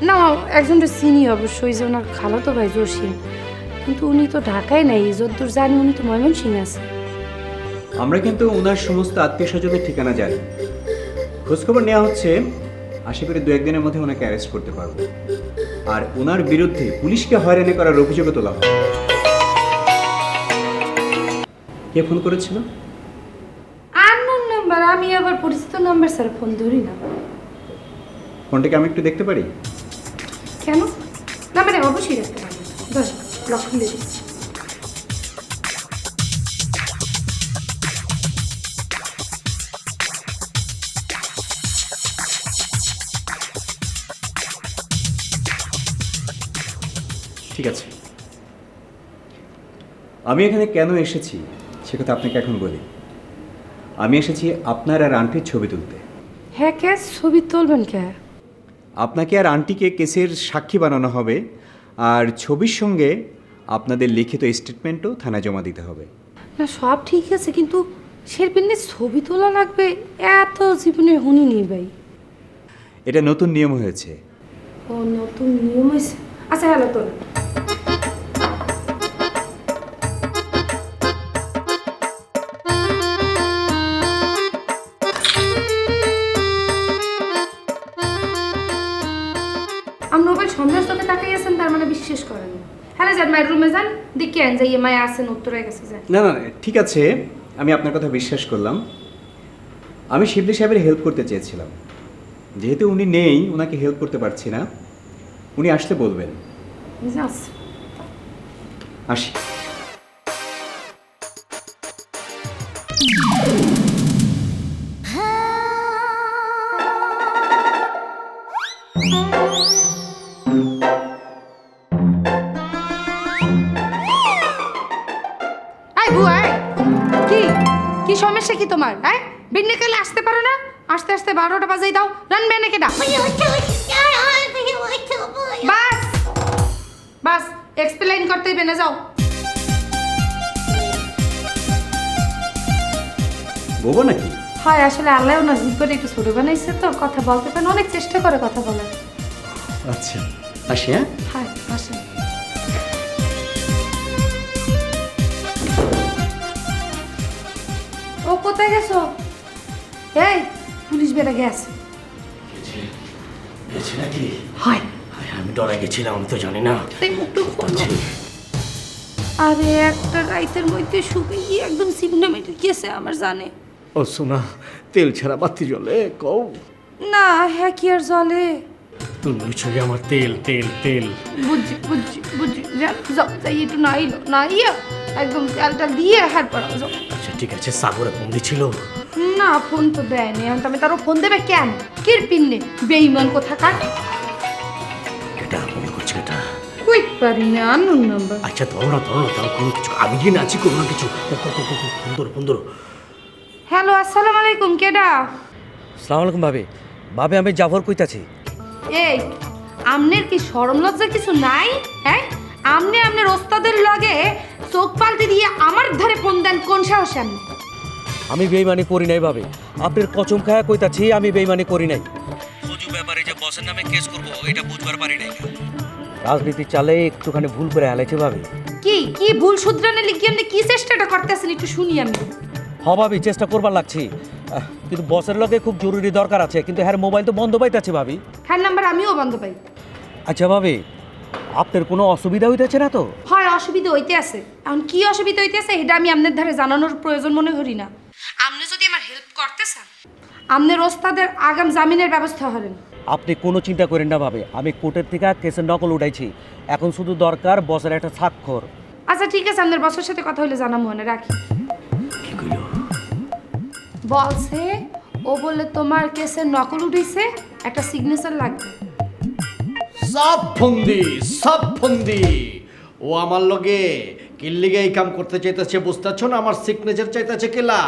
না, একজনটা চিনি অবশ্যই, যে ওনার খালাতো ভাই জসিম, কিন্তু উনি তো ঢাকায় নাই। যতদূর জানি উনি তো ময়মনসিংহে আছে। আমরা কিন্তু ওনার সমস্ত আত্মীয় স্বজনের ঠিকানা জানি, খোঁজখবর নেওয়া হচ্ছে। আশা করি 2-1 দিনের মধ্যে ওনাকে অ্যারেস্ট করতে পারবো, আর ওনার বিরুদ্ধে পুলিশকে হয়রানি করার অভিযোগও তোলা হবে। কে ফোন করেছিল? Unknown number. আমি আবার পরিচিত নাম্বার স্যার ফোন ধরি না। ফোনটাকে আমি একটু দেখতে পারি? কেন? নাম্বারে অবশ্যই দেখতে পারি। 10 লক খুলে দিচ্ছি। ঠিক আছে, আমি এখানে কেন এসেছি সে কথা আপনাকে এখন বলি। আমি এসেছি আপনার আর আন্টির ছবি তুলতে। হ্যাঁ, কে ছবি তুলবেন কে? আপনাকে আর আন্টিকে কেসের সাক্ষী বানানো হবে, আর ছবির সঙ্গে আপনাদের লিখিত স্টেটমেন্টও থানায় জমা দিতে হবে। না সব ঠিক আছে, কিন্তু শেরপিনে ছবি তোলা লাগবে, এত জীবনে শুনিনি ভাই। এটা নতুন নিয়ম হয়েছে। ও নতুন নিয়ম হয়েছে? আচ্ছা হ্যালো তোল। আমি মোবাইল সন্দেশ তোকে তাকাই আছেন, তার মানে বিশ্বাস করেন। হ্যালো যান, মায়ের রুমে যান, দেখে আন যাইয়ে মায়ে আসেন, উত্তরে গেছে যান। না না ঠিক আছে, আমি আপনার কথা বিশ্বাস করলাম। আমি শিবলি সাহেবের হেল্প করতে চেয়েছিলাম, যেহেতু উনি নেই, ওনাকে হেল্প করতে পারছি না। উনি আসলে বলবেন। আসি। কি সমস্যা কি তোমার? হ্যাঁ, বিন্নিকালে আসতে পারো না? আসতে আসতে 12টা বাজাই দাও। রানবে না কেডা? বাস বাস, এক্সপ্লেইন করতে হবে না, যাও। বলবো নাকি? হয় আসলে আল্লাহ ওনার জীবনে একটু ছোট বানাইছে তো, কথা বলতে পারেন, অনেক চেষ্টা করে কথা বলার। আচ্ছা আসি। হ্যাঁ হ্যাঁ আসেন। ও কোথায় গেছো? এই পুলিশ বেড়ে গেছে। গেছি নাকি? হয় আমি ডরাই গেছিলাম, আমি তো জানি না। তাই মুখটু খোলো। আরে একটা রাইতের মধ্যে শুকিয়ে গিয়ে একদম সিগনে মেটে গিয়েছে আমার জানে। ও সোনা, তেল ছাড়া বাতি জ্বলে কও? না হ্যাঁ কি আর জলে। তুমি ছবি আমার তেল তেল তেল। বুঝছি বুঝছি বুঝছি, যাও যাই একটু নাইলো নাইয়া একদম তেলটা দিয়ে হাত পড়াও যাও। আচ্ছা ঠিক আছে, সাগরে ফোন দিছিল? না ফোন তো দেয়নি, এখন তুমি তারও ফোন দেবে কেন? কির পিন্নে বেঈমান কোথাকার। এটা মনে করছে এটা? কই পারি না আনুন নাম্বার। আচ্ছা ধরো না তাও কোনো কিছু, আমি কি নাচি করবো না কিছু। ফোন ধরো। হ্যালো আসসালামু আলাইকুম, কেডা? সালাম আলাইকুম ভাবি। ভাবি আমি জাফর কইতাছি। এই আমনের কি শরম লজ্জা কিছু নাই? হ্যাঁ আমনে আমনের ওস্তাদের লগে চোখ পাল্টে দিয়ে আমার ধারে ফোন দেন কোন সাহসে? আপনি আমি বেইমানি করি নাই ভাবি, আপনার কচম খায়া কইতাছি আমি বেইমানি করি নাই। ফজু ব্যাপারে যে বসের নামে কেস করব এটা বুঝবার পারি নাই। রাজনীতি চালে একটুখানি ভুল করে আলাইছে ভাবি। কি কি ভুল শুধরানে লিখি আপনি কি চেষ্টাটা করতেছেন একটু শুনি আমি। হ ভাবি, চেষ্টা করবার লাগছি, কিন্তু বসের লগে খুব জরুরি দরকার আছে, কিন্তু হ্যাঁ মোবাইল তো বন্ধ পাইতাছে ভাবি। হ্যাঁ নাম্বার আমিও বন্ধ পাই। আচ্ছা ভাবি, আপনার কোনো অসুবিধা হইতেছে না তো? হয় অসুবিধা হইতে আছে, এখন কি অসুবিধা হইতে আছে এটা আমি আপনার ধারে জানানোর প্রয়োজন মনে করি না। আপনি যদি আমার হেল্প করতে চান আপনার ওস্তাদের আগাম জামিনের ব্যবস্থা করেন। আপনি কোনো চিন্তা করেন না ভাবি, আমি কোর্টের থেকে কেসের নকল উঠাইছি, এখন শুধু দরকার বসের একটা স্বাক্ষর। আচ্ছা ঠিক আছে, আপনার বসের সাথে কথা হলে জানাবো, মনে রাখি। কি কইল? বলছে ও বলে তোমার কেসের নকল উঠেছে, একটা সিগনেচার লাগবে। সব ফন্দি ও আমার লগে কিল্লিগে এই কাম করতে চাইতেছে, বুঝতেছ না? আমার সিগনেচার চাইতেছে কেলা,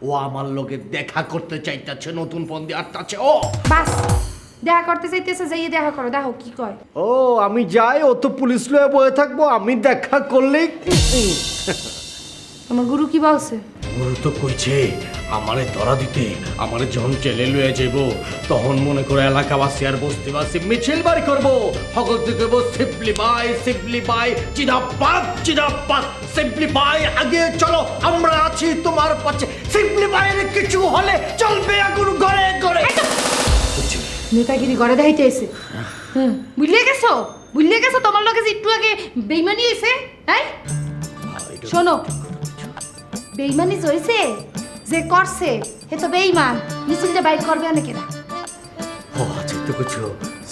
ও আমার লগে দেখা করতে চাইতেছে, নতুন ফন্দি আটটাছে ও। বাস দেখা করতে চাইতেছে, যাইয়ে দেখা করো, দেখো কি কয়। ও আমি যাই, ও তো পুলিশ লয়ে বয়ে থাকবো, আমি দেখা করলেই। আমার গুরু কি বলছে? গুরু তো কইছে আমারে ধরা দিতে, আমারে যখন জেলে লয়ে যাইব তখন মনে করে এলাকাবাসী আর বস্তিবাসী মিছিল বাড়ি করবো, সকল থেকে সিম্পলি বাই চিদাপাত সিম্পলি বাই, আগে চলো আমরা আছি তোমার পাশে। সিম্পলি বাইরে কিছু হলে চলবে আগুন ঘরে ঘরে। নেতাগিরি ঘরে দেখাইতে এসে বুঝলে গেছো তোমার লগে যে একটু আগে বেইমানি হয়েছে। হ্যাঁ শোনো, বেইমানি হয়েছে যে করছে হে তো বেইমান, মিছিলটা বাইর করবে না কেনা। ও আচ্ছা তো কিছু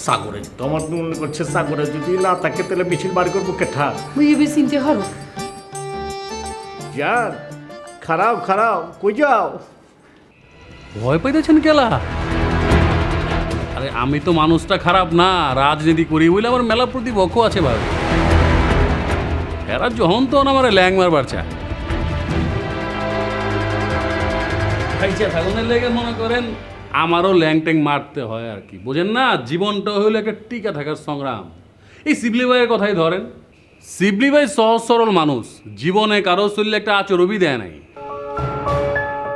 সাগরে তোমার মনে করছে সাগরে যদি না থাকে তাহলে মিছিল বাড়ি করবো কেঠা? বুঝে চিনতে হলো। যান খারাপ কই যাও? ভয় পাইতেছেন কেলা? আরে আমি তো মানুষটা খারাপ না, রাজনীতি করি বলে আমার মেলা প্রতিপক্ষ আছে ভাবি। এরা যখন তখন আমার ল্যাং মারবার চায়। থাকুনের লেগে মনে করেন আমারও ল্যাং ট্যাং মারতে হয় আর কি, বোঝেন না? জীবনটা হইলো একটা টিকা থাকার সংগ্রাম। এই শিবলি ভাইয়ের কথাই ধরেন, শিবলি ভাই সহজ সরল মানুষ, জীবনে কারো শরীরে একটা আচরবই দেয় নাই,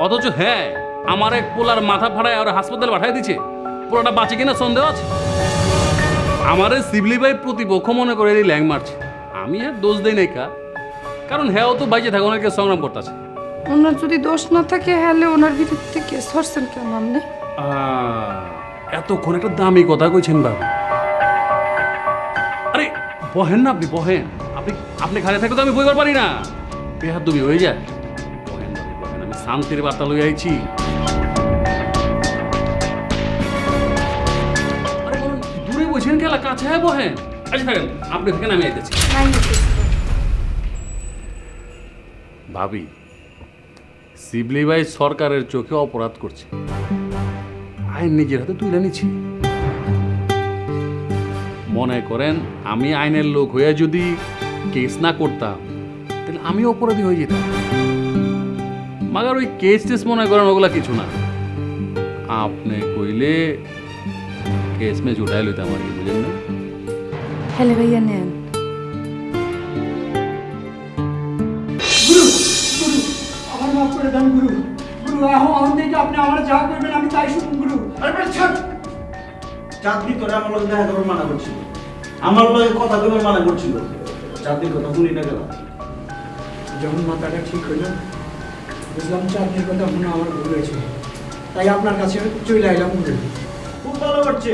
অথচ হ্যাঁ আমার এক পোলার মাথা ফাড়ায় আর হাসপাতালে পাঠাই দিচ্ছে, পুরোটা বাঁচে কিনা সন্দেহ আছে। আমার শিবলি ভাই প্রতিপক্ষ মনে করে এই ল্যাং মারছে, আমি আর দোষ দেই নাই কারণ হ্যাঁ তো বাইচে থাকুনের সংগ্রাম করতেছে। ওনার যদি দোষ না থাকে হলে ওনার বিরুদ্ধে কেস ধরছেন কেন আপনি? এতক্ষণ একটা দামি কথা কইছেন বাবু। আরে বহেন না, আপনি বহেন, আপনি খালি থাকলে তো আমি বইবার পারি না, বেহাত দুবি হয়ে যায়। বহেন বহেন, আমি শান্তির বার্তা লই আইছি। আরে বলুন দূরে বসেন কেলা, কাছে হ্যাঁ বহেন। আচ্ছা থাকেন, আপনি থাকেন, আমি আইতেছি। ভাবি শিবলি ভাই সরকারের চোখে অপরাধ করছে, আইন নিজের হাতে তুলে নিচ্ছি। মনে করেন আমি আইনের লোক হয়ে যদি কেস না করতাম তাহলে আমি অপরাধী হয়ে যেতাম। মাগার ওই কেস টেস মনে করেন ওগুলা কিছু না, আপনি কইলে কেস মে জুটাই লইতাম আর কি, বুঝেন না? হ্যালো ভাইয়া নেন। আমার মাফ করে দেন গুরু। এখন থেকে আপনি আমার যা করবেন আমি তাই শুনুন গুরু। আরে ছাড়, চাঁদনি করে আমার লোক দেখা করবার মানা করছিল, আমার লোকের কথা কবে মানা করছিল, চাঁদনির কথা শুনি না গেল। যখন মাথাটা ঠিক হইল বুঝলাম চাকরির কথা মনে আমার ভুল হয়েছে, তাই আপনার কাছে চলে আইলাম গুরু। খুব ভালো করছে,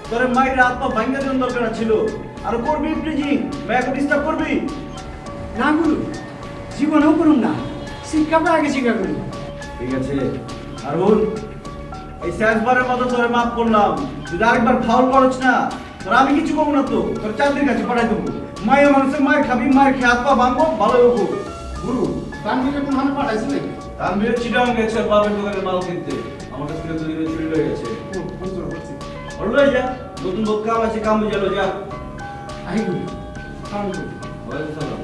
তোর মায়ের আত্মা ভাঙ্গা দেওয়ার দরকার ছিল। আর করবি প্রিজিং, ব্যাক ডিস্টার্ব করবি না গুরু, জীবনেও করুন না, শিক্ষা পায় আগে শিক্ষা করুন। ঠিক আছে আর হুন, এই শেষবারের মতো তোরে মাফ করলাম, যদি আরেকবার ফাউল করছ না তোর আমি কিছু করবো না, তো তোর চাঁদের কাছে পাঠাই দেবো। মায়ের মানুষের মায়ের খাবি, মায়ের খেয়ে হাত পা ভাঙবো, ভালো হবো। গুরু, তানভীরে কোন হানে পাঠাইছে নাকি? তানভীরের চিটাং গেছে বাবার দোকানে মাল কিনতে, আমার কাছ থেকে দুদিনে চুরি হয়ে গেছে। বললো যা, নতুন বোধ কাম আছে, কাম বুঝালো যা। আহি গুরু, সালাম গুরু। ওয়ালাইকুম সালাম।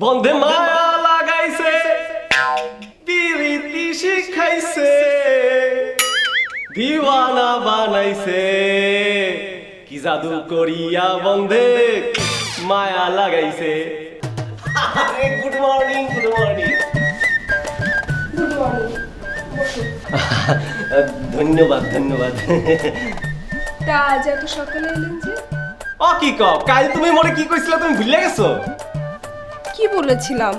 বন্ধে মায়া লাগাইছে, পিরিতি শিখাইছে, দিওয়ানা বানাইছে, কি জাদু করিয়া বন্ধে মায়া লাগাইছে। Good morning, good morning. ধন্যবাদ, ধন্যবাদ। তা আজ এত সকালে এলেন যে? ও কি কও, কাল তুমি মনে কি কইছিলা তুমি ভুলে গেছো? কি বলেছিলাম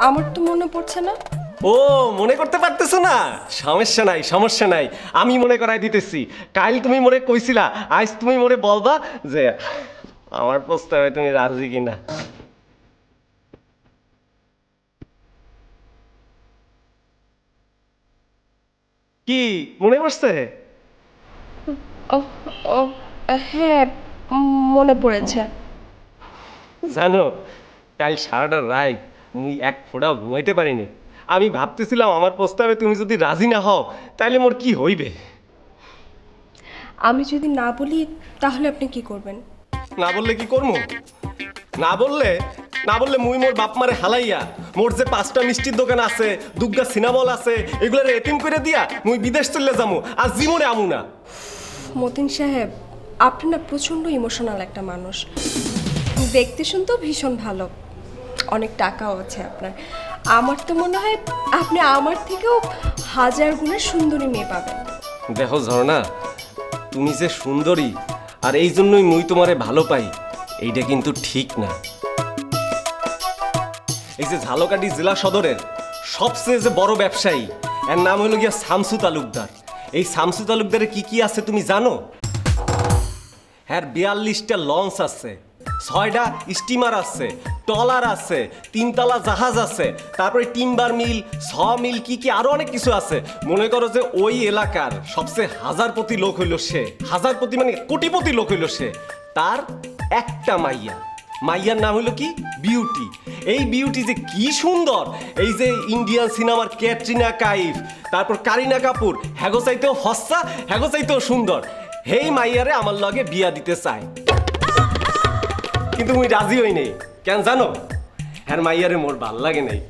আমার তো মনে পড়ছে না। ও মনে করতে পারতেছো না? সমস্যা নাই, সমস্যা নাই, আমি মনে করাই দিতেছি। কাল তুমি মনে কইছিলা, আজ তুমি মনে বলবা যে আমার প্রস্তাবে তুমি রাজি কিনা। কি মনে পড়ছে? হ্যাঁ, মনে পড়েছে। জানো, কাল সারাটা রাত আমি এক ফোঁটাও ঘুমাইতে পারিনি। আমি ভাবতেছিলাম আমার প্রস্তাবে তুমি যদি রাজি না হও তাহলে মোর কি হইবে। আমি যদি না বলি তাহলে আপনি কি করবেন? না বললে কি করবো? না বললে মুই মোর বাপ মারে হালাইয়া মোর যে 5টা মিষ্টির দোকান আছে, দুগ্গা সিনামল আছে, এগুলোর এতিম করে দিয়া মুই বিদেশ চলে যাবো, আর জীবনে আমু না। মতিন সাহেব, আপনি না প্রচণ্ড ইমোশনাল একটা মানুষ। দেখতে শুনতেও ভীষণ ভালো, অনেক টাকাও আছে আপনার। আমার তো মনে হয় আপনি আমার থেকেও 1000 গুণে সুন্দরী মেয়ে পাবেন। দেখো ঝর্ণা, তুমি যে সুন্দরী আর এই জন্যই মুই তোমারে ভালো পাই, এইটা কিন্তু ঠিক না। এই যে ঝালকাঠি জেলা সদরের সবচেয়ে যে বড় ব্যবসায়ী, এর নাম হলো গিয়া শামসু তালুকদার। এই শামসু তালুকদারের কি কি আছে তুমি জানো? হ্যাঁ, 42টা লঞ্চ আছে, 6টা স্টিমার আছে, ট্রলার আছে, 3তলা জাহাজ আছে, তারপরে টিম্বার মিল, ছ মিল, কি কি আরো অনেক কিছু আছে। মনে করো যে ওই এলাকার সবচেয়ে হাজারপতি লোক হইল সে, হাজারপতি মানে কোটিপতি লোক হইল সে। তার একটা মাইয়ার নাম হইল কি? বিউটি। এই বিউটি যে কি সুন্দর, এই যে ইন্ডিয়ান সিনেমার ক্যাটরিনা কাইফ, তারপর কারিনা কাপুর, হ্যাগো চাইতেও ফস্সা, হ্যাগো চাইতেও সুন্দর। হেই মাইয়ারে আমার লগে বিয়া দিতে চায়, কিন্তু মুই রাজি হই নেই। কেন জানো? হ্যাঁ, মাইয়ারে মোর ভাল লাগে নাই,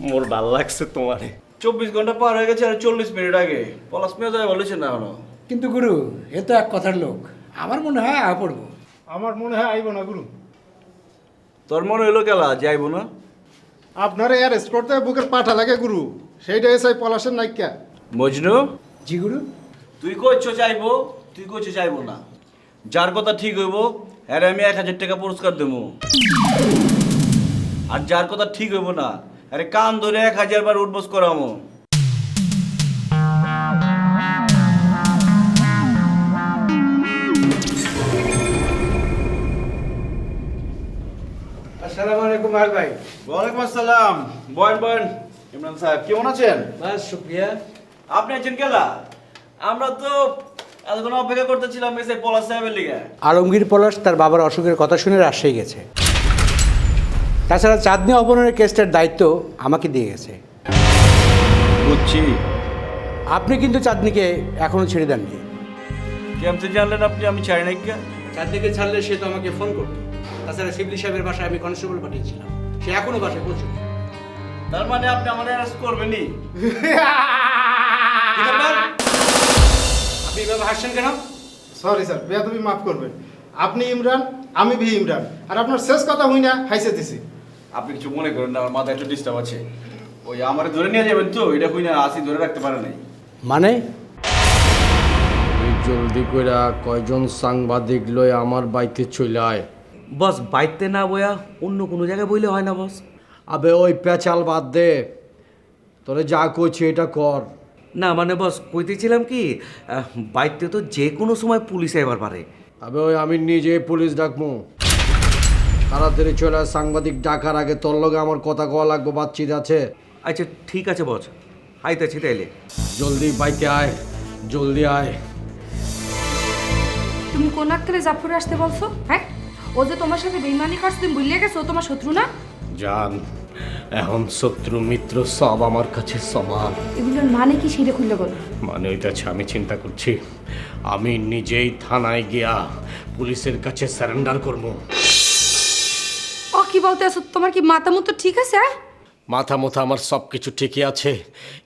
মোর ভাল লাগছে তোমারে। 24 ঘন্টা পার হয়ে গেছে আর 40 মিনিট আগে পলাশ মিয়া যায় বলেছে না এখনো। কিন্তু গুরু, এ তো এক কথার লোক, আমার মনে হয় পড়বো। আমার মনে হয় আইব না গুরু। তোর মনে হইলো গেলা যাইব না? আপনারা অ্যারেস্ট করতে বুকের পাঠা লাগে গুরু, সেইটা এসআই পলাশের নাইকা। মজনু, জি গুরু। তুই কইছো যাইবো, তুই কইছো যাইবো না। যার কথা ঠিক হইব হ্যাঁ আমি 1000 টাকা পুরস্কার দেবো, আর যার কথা ঠিক হইব না আরে কান ধরে 1000 বার উঠবস করামো। আসসালামু আলাইকুম ভাই। ওয়ালাইকুম আসসালাম। বয়েন ইমরান সাহেব কেমন আছেন? বাস শুক্রিয়া। আপনি আছেন কেলা? আমরা তো এতক্ষণ অপেক্ষা করতেছিলাম এসে পলাশ সাহেবের লিগে। আলমগীর পলাশ তার বাবার অসুখের কথা শুনে রাজশাহী গেছে। তাছাড়া চাঁদনি অপহরণের কেসটার দায়িত্ব আমাকে দিয়ে গেছে। বুঝছি। আপনি কিন্তু চাঁদনিকে এখনো ছেড়ে দেননি। কেমন জানলেন আপনি আমি ছাড়ি নাই কে? চাঁদনিকে ছাড়লে সে তো আমাকে ফোন করতো। তাছাড়া শিবলি সাহেবের বাসায় আমি কনস্টেবল পাঠিয়েছিলাম, সে এখনো বাসায় পৌঁছবে। তার মানে আপনি আমাদের অ্যারেস্ট করবেনই? আপনি এভাবে হাসছেন কেন? সরি স্যার, বেয়াদবি মাফ করবেন। আপনি ইমরান, আমি ভি ইমরান, আর আপনার শেষ কথা হই না হাইসে দিছি। আপনি কিছু মনে করেন না, আমার মাথায় একটু ডিস্টার্ব আছে। ওই আমারে ধরে নিয়ে যাবেন তো, এটা হই না আসি ধরে রাখতে পারে নাই। মানে জলদি করে কয়জন সাংবাদিক লয় আমার বাইতে চলে আয়। বস, বাইতে না বয়া অন্য কোনো জায়গায় বইলে হয় না বস? আবে ওই পেঁচাল বাদ দে, তোরে যা কইছি এটা কর। না মানে বস কইতেছিলাম কি বাইতে তো যে কোনো সময় পুলিশ এবার পারে। তবে ওই আমি নিজে পুলিশ ডাকবো। তাড়াতাড়ি চলে আয়, সাংবাদিক ডাকার আগে তোর লগে আমার কথা কওয়া লাগবে, বাতচিত আছে। আচ্ছা ঠিক আছে বস, আইতাছি তাইলে। জলদি বাইকে আয়, জলদি আয়। তুমি কোন আক্কেলে জাফর আসতে বলছো? হ্যাঁ, ও যে তোমার সাথে বেইমানি করছে তুমি ভুলে গেছো, ও তোমার শত্রু না? জান, এখন শত্রু মিত্র সব আমার কাছে সমান। এগুলোর মানে কি সেটা খুললে বলো। মানে ওইটাছে আমি চিন্তা করছি আমি নিজেই থানায় গিয়া পুলিশের কাছে সারেন্ডার করবো। ও কি বলতে আছো? তোমার কি মাথা মতো ঠিক আছে? মাথা মোথা আমার সব কিছু ঠিকই আছে।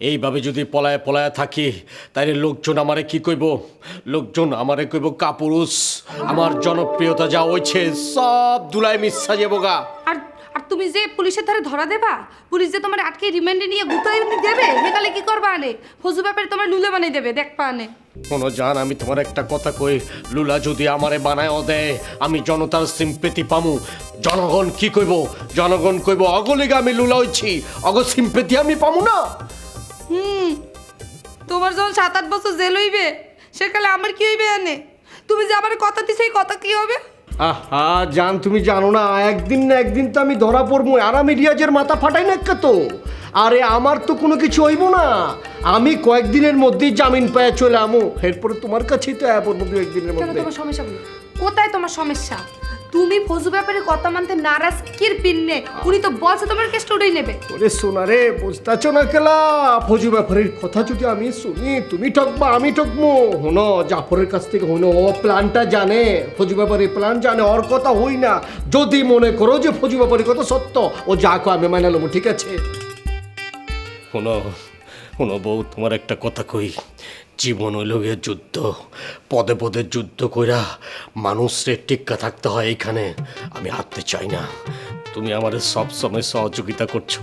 এইভাবে যদি পলায় পলায় থাকি তাইলে লোকজন আমারে কি কইব? লোকজন আমারে কইব কাপুরুষ। আমার জনপ্রিয়তা যা হয়েছে সব দুলাই মিশা যাবো গা। আর আর তুমি যে পুলিশের ধারে ধরা দেবা, পুলিশ যে তোমার আটকে রিমান্ডে নিয়ে গুতাই দেবে, হেকালে কি করবা? আনে ফজু ব্যাপারে তোমার লুলে বানিয়ে দেবে, দেখবা আনে। কোনো জান, আমি তোমার একটা কথা কই, লুলা যদি আমারে বানায় দেয় আমি জনতার সিম্পেথি পামু। জনগণ কি কইব? জনগণ কইব অগলিগা আমি লুলা হইছি, অগ সিম্পেথি আমি পামু না। তোমার যখন 7-8 বছর জেল হইবে সেকালে আমার কি হইবে? আনে তুমি যে আমার কথা দিছো, এই কথা কি হবে? আহা জান, তুমি জানো না একদিন না একদিন তো আমি ধরা পড়বো। আর আমি রিয়াজের মাথা ফাটাই না তো। আরে আমার তো কোনো কিছু হইব না। আমি কয়েকদিনের মধ্যেই জামিন পেয়ে চলে আমো, এরপরে তোমার কাছেই তো পড়বো 2-1 দিনের কেন মধ্যে। তোমার সমস্যা বলো? কোথায় তোমার সমস্যা? তুমি ফজু ব্যাপারে কথা মানতে নারাজ কির পিন্নে? উনি তো বলছে তোমার কেসটা উড়াই নেবে। ওরে সোনা রে, বুঝতেছো না কেলা? ফজু ব্যাপারের কথা যদি আমি শুনি তুমি ঠকবা, আমি ঠকবো। হনো জাফরের কাছ থেকে হইনো, ও প্ল্যানটা জানে, ফজু ব্যাপারের প্ল্যান জানে, ওর কথা হই না। যদি মনে করো যে ফজু ব্যাপারের কথা সত্য, ও যা কো আমি মাইনা নেবো, ঠিক আছে? শোনো শোনো বউ, তোমার একটা কথা কই, জীবন হইল গিয়ে যুদ্ধ, পদে পদে যুদ্ধ কইরা মানুষের টিক্কা থাকতে হয় এইখানে। আমি হারতে চাই না। তুমি আমার সব সময় সহযোগিতা করছো,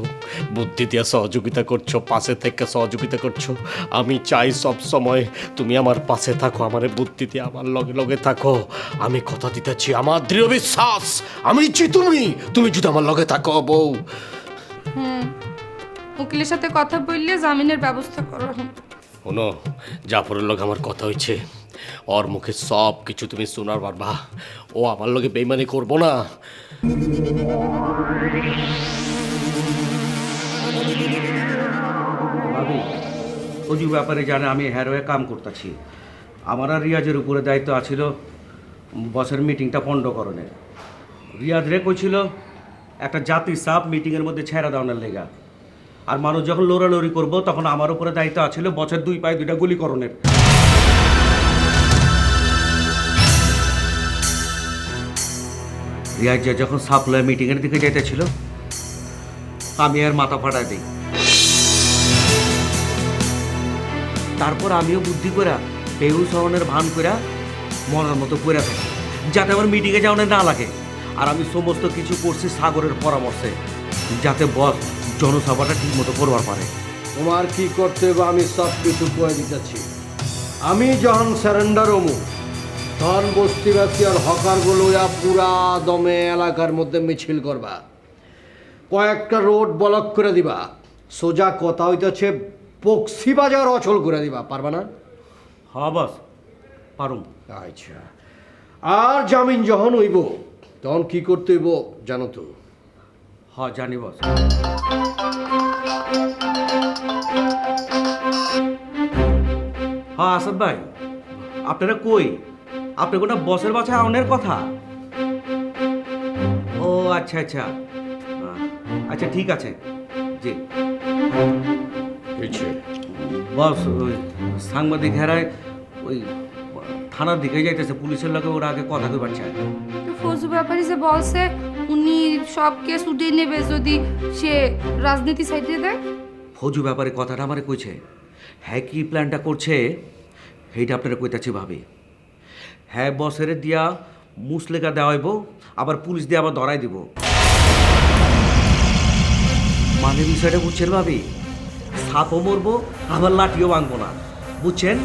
বুদ্ধি দিয়া সহযোগিতা করছো, পাশে থেকে সহযোগিতা করছো। আমি চাই সব সময় তুমি আমার পাশে থাকো, আমার বুদ্ধি দিয়ে আমার লগে লগে থাকো। আমি কথা দিতেছি, আমার দৃঢ় বিশ্বাস আমি যে তুমি যদি আমার লগে থাকো বউ। উকিলের সাথে কথা বললে জামিনের ব্যবস্থা করো। শোনো, জাফরের লগে আমার কথা হয়েছে, ওর মুখে সব কিছু তুমি শোনার পারবা। ও আমার লগে বেইমানি করবো না। ভাবি ওই ব্যাপারে জানে আমি হ্যারোয়ে কাম করতেছি। আমার আর রিয়াজের উপরে দায়িত্ব আছিল বসের মিটিংটা পণ্ডকরণের। রিয়াজ রে কইছিল একটা জাতির সাপ মিটিংয়ের মধ্যে ছেড়া দেওয়ার লেগা। আর মানুষ যখন লড়ালড়ি করবো তখন আমার উপরে দায়িত্ব আছিল বছর 2 পায়ে 2টা গুলিকরণের। রিয়াজ যখন সাপ্লাই মিটিংয়ের দিকে যাইতেছিল আমি আর মাথা ফাটাই দিই। তারপর আমিও বুদ্ধি করা বেহুশ হওয়ার ভান করা মরার মতো পড়ে থাকি, যাতে আমার মিটিংয়ে যাওয়ানো না লাগে। আর আমি সমস্ত কিছু করছি সাগরের পরামর্শে, যাতে বস জনসভাটা ঠিক মতো করবার পারে। তোমার কি করতে হবে আমি সব কিছু কয়ে দিতেছি। আমি যখন সারেন্ডার হমু তখন বস্তিবাসী আর হকারগুলো পুরা দমে এলাকার মধ্যে মিছিল করবা, কয়েকটা রোড ব্লক করে দিবা। সোজা কথা হইতেছে বক্সি বাজার অচল করে দিবা, পারবা না? হ্যাঁ বস পারুম। আচ্ছা, আর জামিন যখন হইব তখন কি করতে হইব জানো তো? হ্যাঁ জানি বস। হ্যাঁ আসাদ ভাই, আপনারা কই? আপনি কোনটা বসের বাসায় আউনের কথা? ও আচ্ছা আচ্ছা আচ্ছা ঠিক আছে জি। বস ওই সাংবাদিক হেরায় ওই থানার দিকে যাইতেছে, পুলিশের লোকে ওরা আগে কথা কইবার চায়। ফজু ব্যাপারী যে বলছে উনি সব কেস উঠিয়ে নেবে যদি সে রাজনীতি সাইডে দেয়। ফজু ব্যাপারে কথাটা আমারে কইছে। হ্যাঁ কি প্ল্যানটা করছে সেইটা আপনারা কইতাছি ভাবি। হ্যাঁ বসের দিয়া মুসলেকা দেওয়াইব, আবার পুলিশ দিয়ে আবার ধরাই দিব। মানে বিষয়টা বুঝছেন ভাবি? সাপও মরবো আবার লাঠিও ভাঙবো না, বুঝছেন?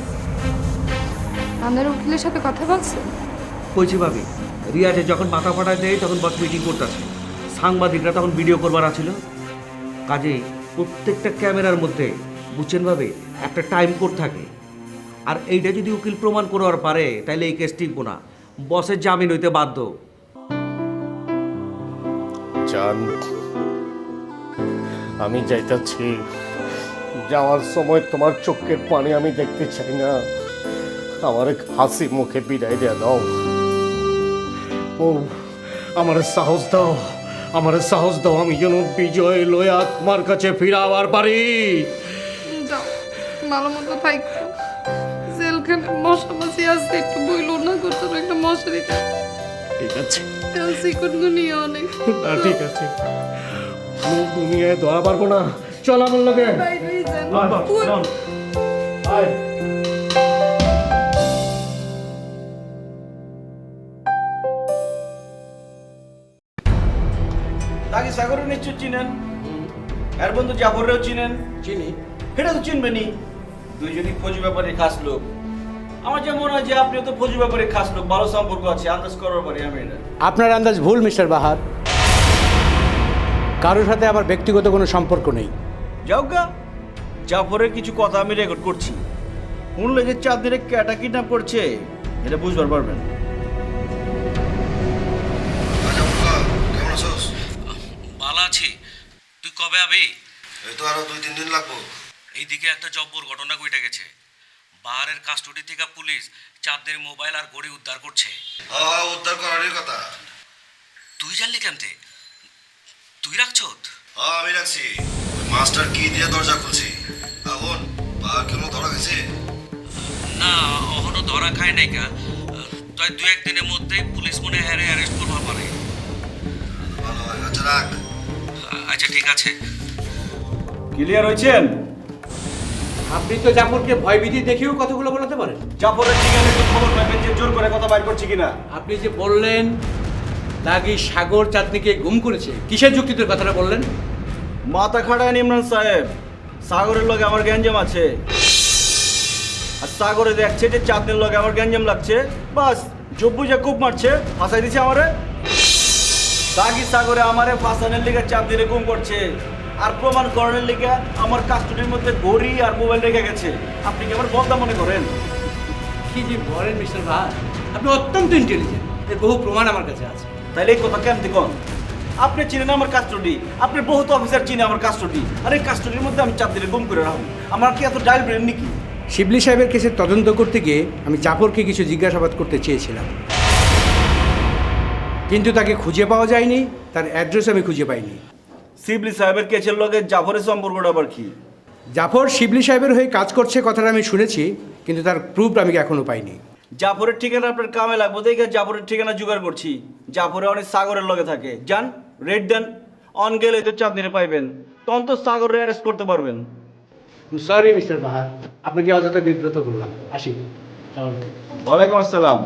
আপনার উকিলের সাথে কথা বলছে? কইছি ভাবি, রিয়াজে যখন মাথা ফাটায় দেয় তখন বস মিটিং করতেছে, সাংবাদিকরা তখন ভিডিও করবার আছিল। কাজেই প্রত্যেকটা ক্যামেরার মধ্যে বুঝছেন ভাবে একটা টাইম কোড থাকে, আর এইটা যদি উকিল প্রমাণ করবার পারে তাহলে এই কেস টিকবো না, বসের জামিন হইতে বাধ্য। জান, আমি যাইতাছি, যাওয়ার সময় তোমার চোখের পানি আমি দেখতে চাই না। আমার হাসি মুখে বিদায় দিয়ে দাও। ও আমার সাহস দাও, আমার সাহস দাও, আমি যেন বিজয় লয়া তোমার কাছে ফিরাবার পারি। যাও, ভালো মতো থাকো। জেলখানে মশা মাছি আছে, একটু বইলো না করতে একটা মশারি। ঠিক আছে, চিকুনগুনিয়া অনেক। না ঠিক আছে, আমি দুনিয়ায় ধরা পারবো না। চল আমার লগে। তাকে সাগরে নিশ্চয় চিনেন, এর বন্ধু জাফরেও চিনেন। চিনি। এটা তো চিনবেনই, দুইজনই ফৌজি ব্যাপারে খাস লোক। আমার যে মনে হয় যে আপনি তো ফৌজি ব্যাপারে খাস লোক, ভালো সম্পর্ক আছে, আন্দাজ করার পারি আমি এটা। আপনার আন্দাজ ভুল মিস্টার বাহার, কারোর সাথে আমার ব্যক্তিগত কোনো সম্পর্ক নেই। যাও গা, জাফরের কিছু কথা আমি রেকর্ড করছি, শুনলে যে চাঁদনিরে ক্যাটা কিডন্যাপ করছে এটা বুঝবার পারবেন। কেমন আছোস? ভালো আছি, তুই কবে আবি? এই তো আরো 2-3 দিন লাগবো। এইদিকে একটা জব্বর ঘটনা ঘটে গেছে। বাহারের কাস্টডি থেকে পুলিশ চাঁদের মোবাইল আর ঘড়ি উদ্ধার করছে। হ্যাঁ, উদ্ধার করারই কথা। তুই জানলি কেমতে? তুই রাখছ? হ্যাঁ, আমি রাখছি। মাস্টার কি দিয়ে দরজা খুলছি। এখন বাঘ কেন ধরা গেছে? না, এখনো ধরা খায় নাই কা। তাই 2-1 দিনের মধ্যে পুলিশ মনে হ্যারে অ্যারেস্ট করতে পারে। ভালো হয়, আচ্ছা রাখ। আচ্ছা ঠিক আছে। ক্লিয়ার হয়েছেন? আপনি তো জাফরকে ভয়ভীতি দেখিয়েও কথাগুলো বলাতে পারেন। জাফরের ঠিকানা একটু খবর পাবেন যে জোর করে কথা বাইর করছি কিনা। আপনি যে বললেন দাগি সাগর চাঁদনিকে গুম করেছে, কিসের যুক্তিতে কথাটা বললেন? মাথা খাটায় ইমরান সাহেব, সাগরের লগে আমার গ্যাঞ্জাম আছে, আর সাগরে দেখছে যে চাঁদের লগে আমার গ্যাঞ্জাম লাগছে, বাস জব্বু যা খুব মারছে, ফাঁসাই দিছে আমারে। দাগি সাগরে আমারে ফাঁসানোর লিগে চাঁদিরে গুম করছে, আর প্রমাণ করানোর লিগে আমার কাস্টডির মধ্যে ঘড়ি আর মোবাইল রেখে গেছে। আপনি কি আমার বদলা মনে করেন? কি যে বলেন মিস্টার বাহার, আপনি অত্যন্ত ইন্টেলিজেন্ট, এর বহু প্রমাণ আমার কাছে আছে। তাইলে এই কথা কেমন দেখুন, আপনি চিনেন আমার কাস্টডি, আপনি বহুত অফিসার চিনে আমার কাস্টডি, আর এই কাস্টডির মধ্যে আমি চাঁদিরে গুম করে রাখুন। আমার কি এত ডাইল ব্রেন নাকি? শিবলি সাহেবের কেসের তদন্ত করতে গিয়ে আমি জাফরকে কিছু জিজ্ঞাসাবাদ করতে চেয়েছিলাম, কিন্তু তাকে খুঁজে পাওয়া যায়নি, তার অ্যাড্রেস আমি খুঁজে পাইনি। শিবলি সাহেবের কেসের লগে জাফরের সম্পর্কটা আবার কি? জাফর শিবলি সাহেবের হয়ে কাজ করছে কথাটা আমি শুনেছি, কিন্তু তার প্রুফ আমি এখনো পাইনি। জাফরের ঠিকানা আপনার কামে লাগবে দেখে জাফরের ঠিকানা জোগাড় করছি। জাফরে অনেক সাগরের লগে থাকে, যান রেড দেন, অন গেলে তো চাঁদনিরে পাইবেন, তখন তো সাগরে অ্যারেস্ট করতে পারবেন। সরি মিস্টার বাহার, আপনাকে অযথা বিব্রত করলাম, আসি। ওয়ালাইকুম আসসালাম।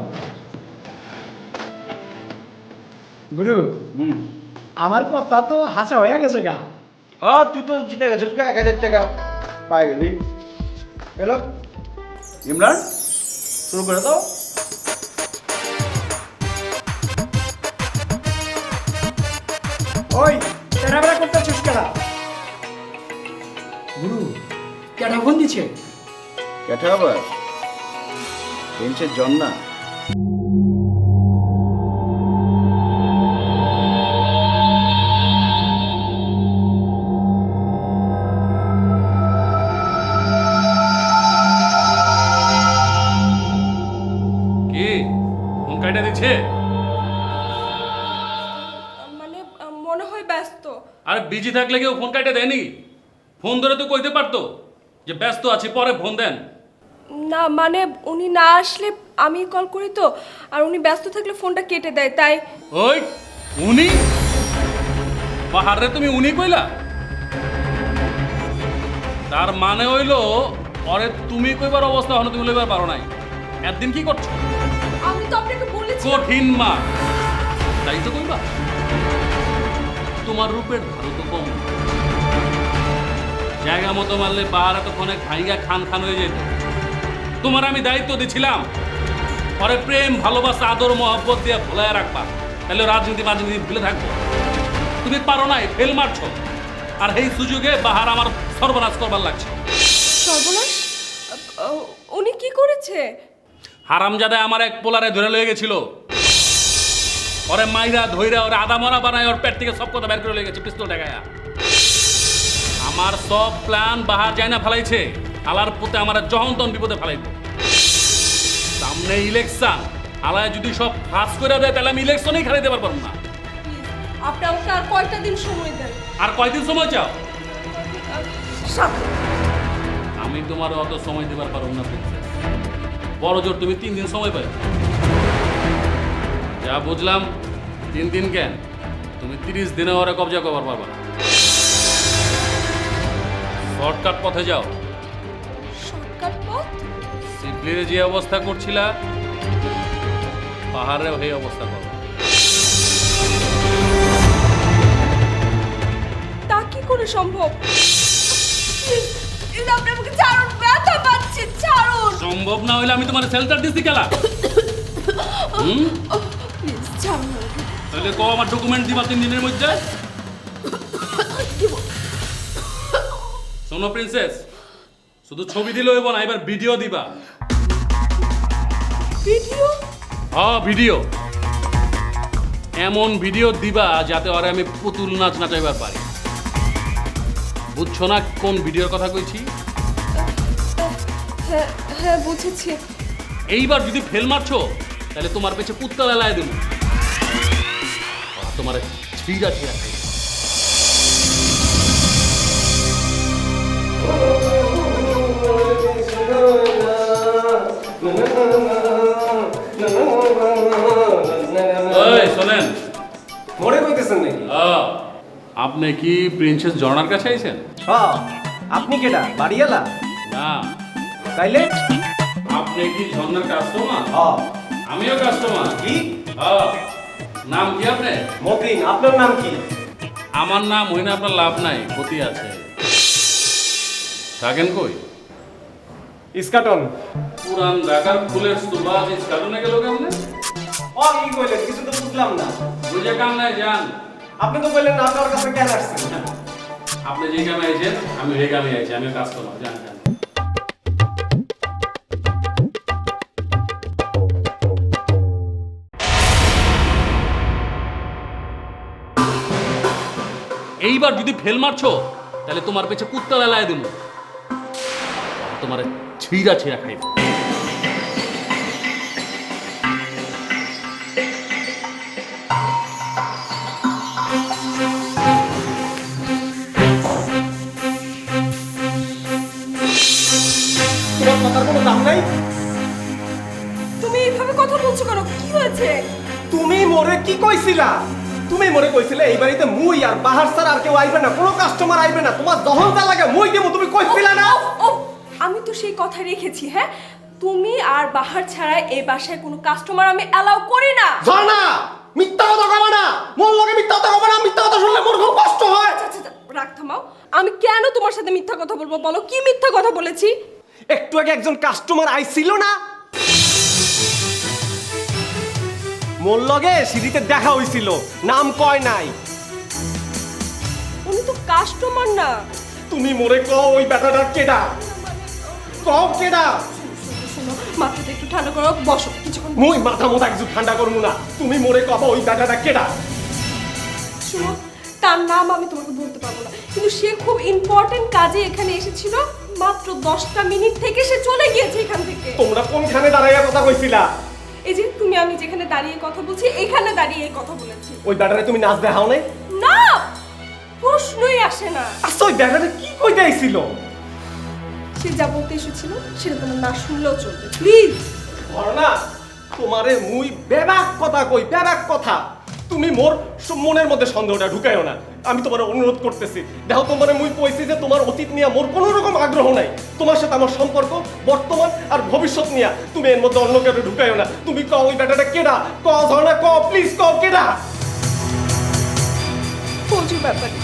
গুরু, আমার কথা তো হাসা হয়ে গেছে গা। তুই তো জিতে গেছিস, 1000 টাকা পাই গেলি। হ্যালো ইমরান, শুরু করে দাও। ওই তেরাবেরা করতেছিস কেনা? গুরু, কেটা ফোন দিচ্ছে? কেটে আবার বেঞ্চের জন না। কি ফোন কাইটা দিচ্ছে? মানে মনে হয় ব্যস্ত। আর বিজি থাকলে কেউ ফোন কাইটা দেয়নি? ফোন ধরে তো কইতে পারতো যে ব্যস্ত আছি, পরে ফোন দেন। না মানে উনি না আসলে আমি কল করি তো, আর উনি ব্যস্ত থাকলে ফোনটা কেটে দেয়, তাই। ওই উনি বাহারে তুমি উনি কইলা? তার মানে হইলো অরে তুমি কইবার অবস্থা হলো, তুমি লইবার পারো নাই। একদিন কি করছো? আমি তো আপনাকে বলেছি কঠিন মা, তাই তো কইবা। তোমার রূপের ধারো তো কম, জায়গা মতো মারলে বাহার এতক্ষণে খাইগা খান খান হয়ে যেত। তোমার আমি দায়িত্ব দিছিলাম পরে প্রেম ভালোবাসা আদর মহব্বত দিয়ে ভোলায় রাখবা, তাহলে রাজনীতি মাজনীতি ভুলে থাকবো। তুমি পারো নাই, ফেল মারছো, আর এই সুযোগে বাহার আমার সর্বনাশ করবার লাগছে। সর্বনাশ উনি কি করেছে? হারামজাদা আমার এক পোলারে ধরে লয়ে গেছিল, ওরে মাইরা ধইরা ওরে আদা মরা বানায় ওর পেট থেকে সব কথা বের করে লয়ে গেছে পিস্তল ঠেকায়া। আমার সব প্ল্যান বাহার যায় না ফেলাইছে, আলার পুতে আমার জহন্তন বিপদে ফেলাইব। সামনে ইলেকশন, আলায় যদি সব ফাঁস করে দেয় তাহলে আমি ইলেকশনেই খেলাইতে পারবো না। আপনি আমাকে আর কয়টা দিন সময় দেন? আর কয়দিন সময় চাও? 7 দিন। আমি তোমার অত সময় দেবার পারব না প্রিন্সেস, বড় জোর তুমি 3 দিন সময় পাই। যা বুঝলাম 3 দিন কেন, তুমি 30 দিনে ওরা কবজা করবার পারবা না। শর্টকাট পথে যাও। শর্টকাট পথ? শিবলিরে যে অবস্থা করছিলা পাহাড়েও এই অবস্থা করো। তা কি করে সম্ভব? প্লিজ আপনি আমাকে ছাড়ুন, ব্যথা পাচ্ছি, ছাড়ুন। সম্ভব না হইলে আমি তোমার সেলটার দিছি খেলা। প্লিজ ছাড়ুন। তাহলে কো আমার ডকুমেন্ট দিবা 3 দিনের মধ্যে। শোনো প্রিন্সেস, শুধু ছবি দিলে হইব না, এবার ভিডিও দিবা। ভিডিও? হ্যাঁ ভিডিও, এমন ভিডিও দিবা যাতে ওরে আমি পুতুল নাচ নাচাইবার পারি। বুঝছো না কোন ভিডিওর কথা কইছি? হ্যাঁ হ্যাঁ বুঝেছি। এইবার যদি ফেল মারছো তাহলে তোমার পেছে কুত্তা লালায় দেবো, তোমার ছিঁড়া ছিঁড়া খাই। শোনেন, মরে কইতেছেন নাকি? আপনি কি প্রিন্সেস ঝর্ণার কাছে আইছেন? হ্যাঁ। আপনি কেডা, বাড়িওয়ালা? না। তাইলে আপনি কি ঝর্ণার কাস্টমার? হ্যাঁ। আমিও কাস্টমার। কি? নাম কি আপনি? মতিন। আপনার নাম কি? আমার নাম হইনা আপনার লাভ নাই, ক্ষতি আছে। থাকেন কই? ইস্কাটন। পুরান ঢাকার ফুলের সুবাস ইস্কাটনে গেল কেমনে? ও কি কইলেন? কিছু তো বুঝলাম না। বুঝে কাম নাই, যান। আপনি তো বললেন না আপনার কাছে কেন আসছেন? আপনি যে কামে আইছেন আমি এই কামে আইছি, আমিও কাস্টমার। যান যান। এইবার যদি ফেল মারছো তাহলে তোমার পেছে কুত্তা লালায় দেবো, তোমার ছিঁড়া ছিঁড়া খাইব। তোমার কথার কোনো দাম নাই? তুমি এইভাবে কথা বলছো কেন? কি হয়েছে? তুমি মোরে কি কইছিলা? তুমি মোরে কইছিলে এই বাড়িতে মুই আর বাহার স্যার আর কেউ আইবে না, কোনো কাস্টমার আইবে না, তোমার দহন যা লাগে মুই দেবো, তুমি কইছিলা না? আমি তো সেই কথা রেখেছি। হ্যাঁ, তুমি আর বাহার ছাড়া এই বাসায় কোনো কাস্টমার আমি অ্যালাউ করি না। জানা মিথ্যা কথা কবা না, মোর লগে মিথ্যা কথা কবা না। মিথ্যা কথা শুনলে মোর খুব কষ্ট হয়। আচ্ছা আচ্ছা রাগ থামাও। আমি কেন তোমার সাথে মিথ্যা কথা বলবো? বলো কি মিথ্যা কথা বলেছি? একটু আগে একজন কাস্টমার আইছিল না, মোর লগে সিঁড়িতে দেখা হইছিল, নাম কয় নাই। উনি তো কাস্টমার না। তুমি মোরে কও ওই ব্যাটাটা কেডা? কও কেডা? শোনো, মাথাটা একটু ঠান্ডা করো, বসো কিছুক্ষণ। মুই মাথা মোটা কিছু ঠান্ডা করবো না, তুমি মোরে কও ওই ব্যাটাটা কেডা? শোনো, তার নাম আমি তোমাকে বলতে পারবো না, কিন্তু সে খুব ইম্পর্টেন্ট কাজে এখানে এসেছিল। মাত্র 10টা মিনিট থেকে সে চলে গিয়েছে এখান থেকে। তোমরা কোনখানে দাঁড়াইয়া কথা কইছিলা? এই যে তুমি, আমি যেখানে দাঁড়িয়ে কথা বলছি এখানে দাঁড়িয়ে কথা বলেছি। ওই ব্যাটারে তুমি নাচ দেখাও নাই? না, প্রশ্নই আসে না। আচ্ছা ওই ব্যাটারে কি কইতে আইছিল? সে যা বলতে এসেছিল সেটা তোমার না শুনলেও চলবে, প্লিজ। না, তোমারে মুই বেবাক কথা কই, বেবাক কথা। তুমি মোর মনের মধ্যে সন্দেহটা ঢুকাইও না, আমি তোমার অনুরোধ করতেছি। দেখো তোমারে মুই কইছি যে তোমার অতীত নিয়ে মোর কোনো রকম আগ্রহ নাই, তোমার সাথে আমার সম্পর্ক বর্তমান আর ভবিষ্যৎ নিয়ে। তুমি এর মধ্যে অন্য কেউ ঢুকাইও না। তুমি কও ওই ব্যাটাটা কেডা? কও ঝর্ণা, কও প্লিজ, কও কেডা? ফৌজু ব্যাপারে।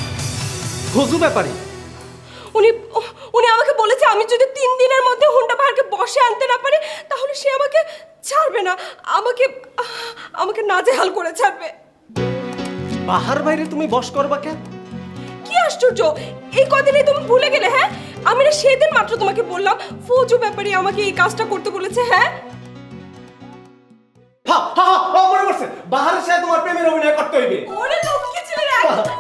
ফৌজু ব্যাপারে? উনি আমাকে বলেছে আমি যদি 3 দিনের মধ্যে হুন্ডা বাহারকে বসে আনতে না পারি তাহলে সে আমাকে ছাড়বে না, আমাকে নাজেহাল করে ছাড়বে। বাহার বাইরে তুমি বস করবা কেন? কি আশ্চর্য, এই কদিনে তুমি ভুলে গেলে? হ্যাঁ, আমি না সেদিন মাত্র তোমাকে বললাম ফৌজু ব্যাপারে আমাকে এই কাজটা করতে বলেছে। হ্যাঁ মনে করছে বাহারের সাথে তোমার প্রেমের অভিনয় করতে হইবে। ওরে লক্ষ্মী ছেলে রে,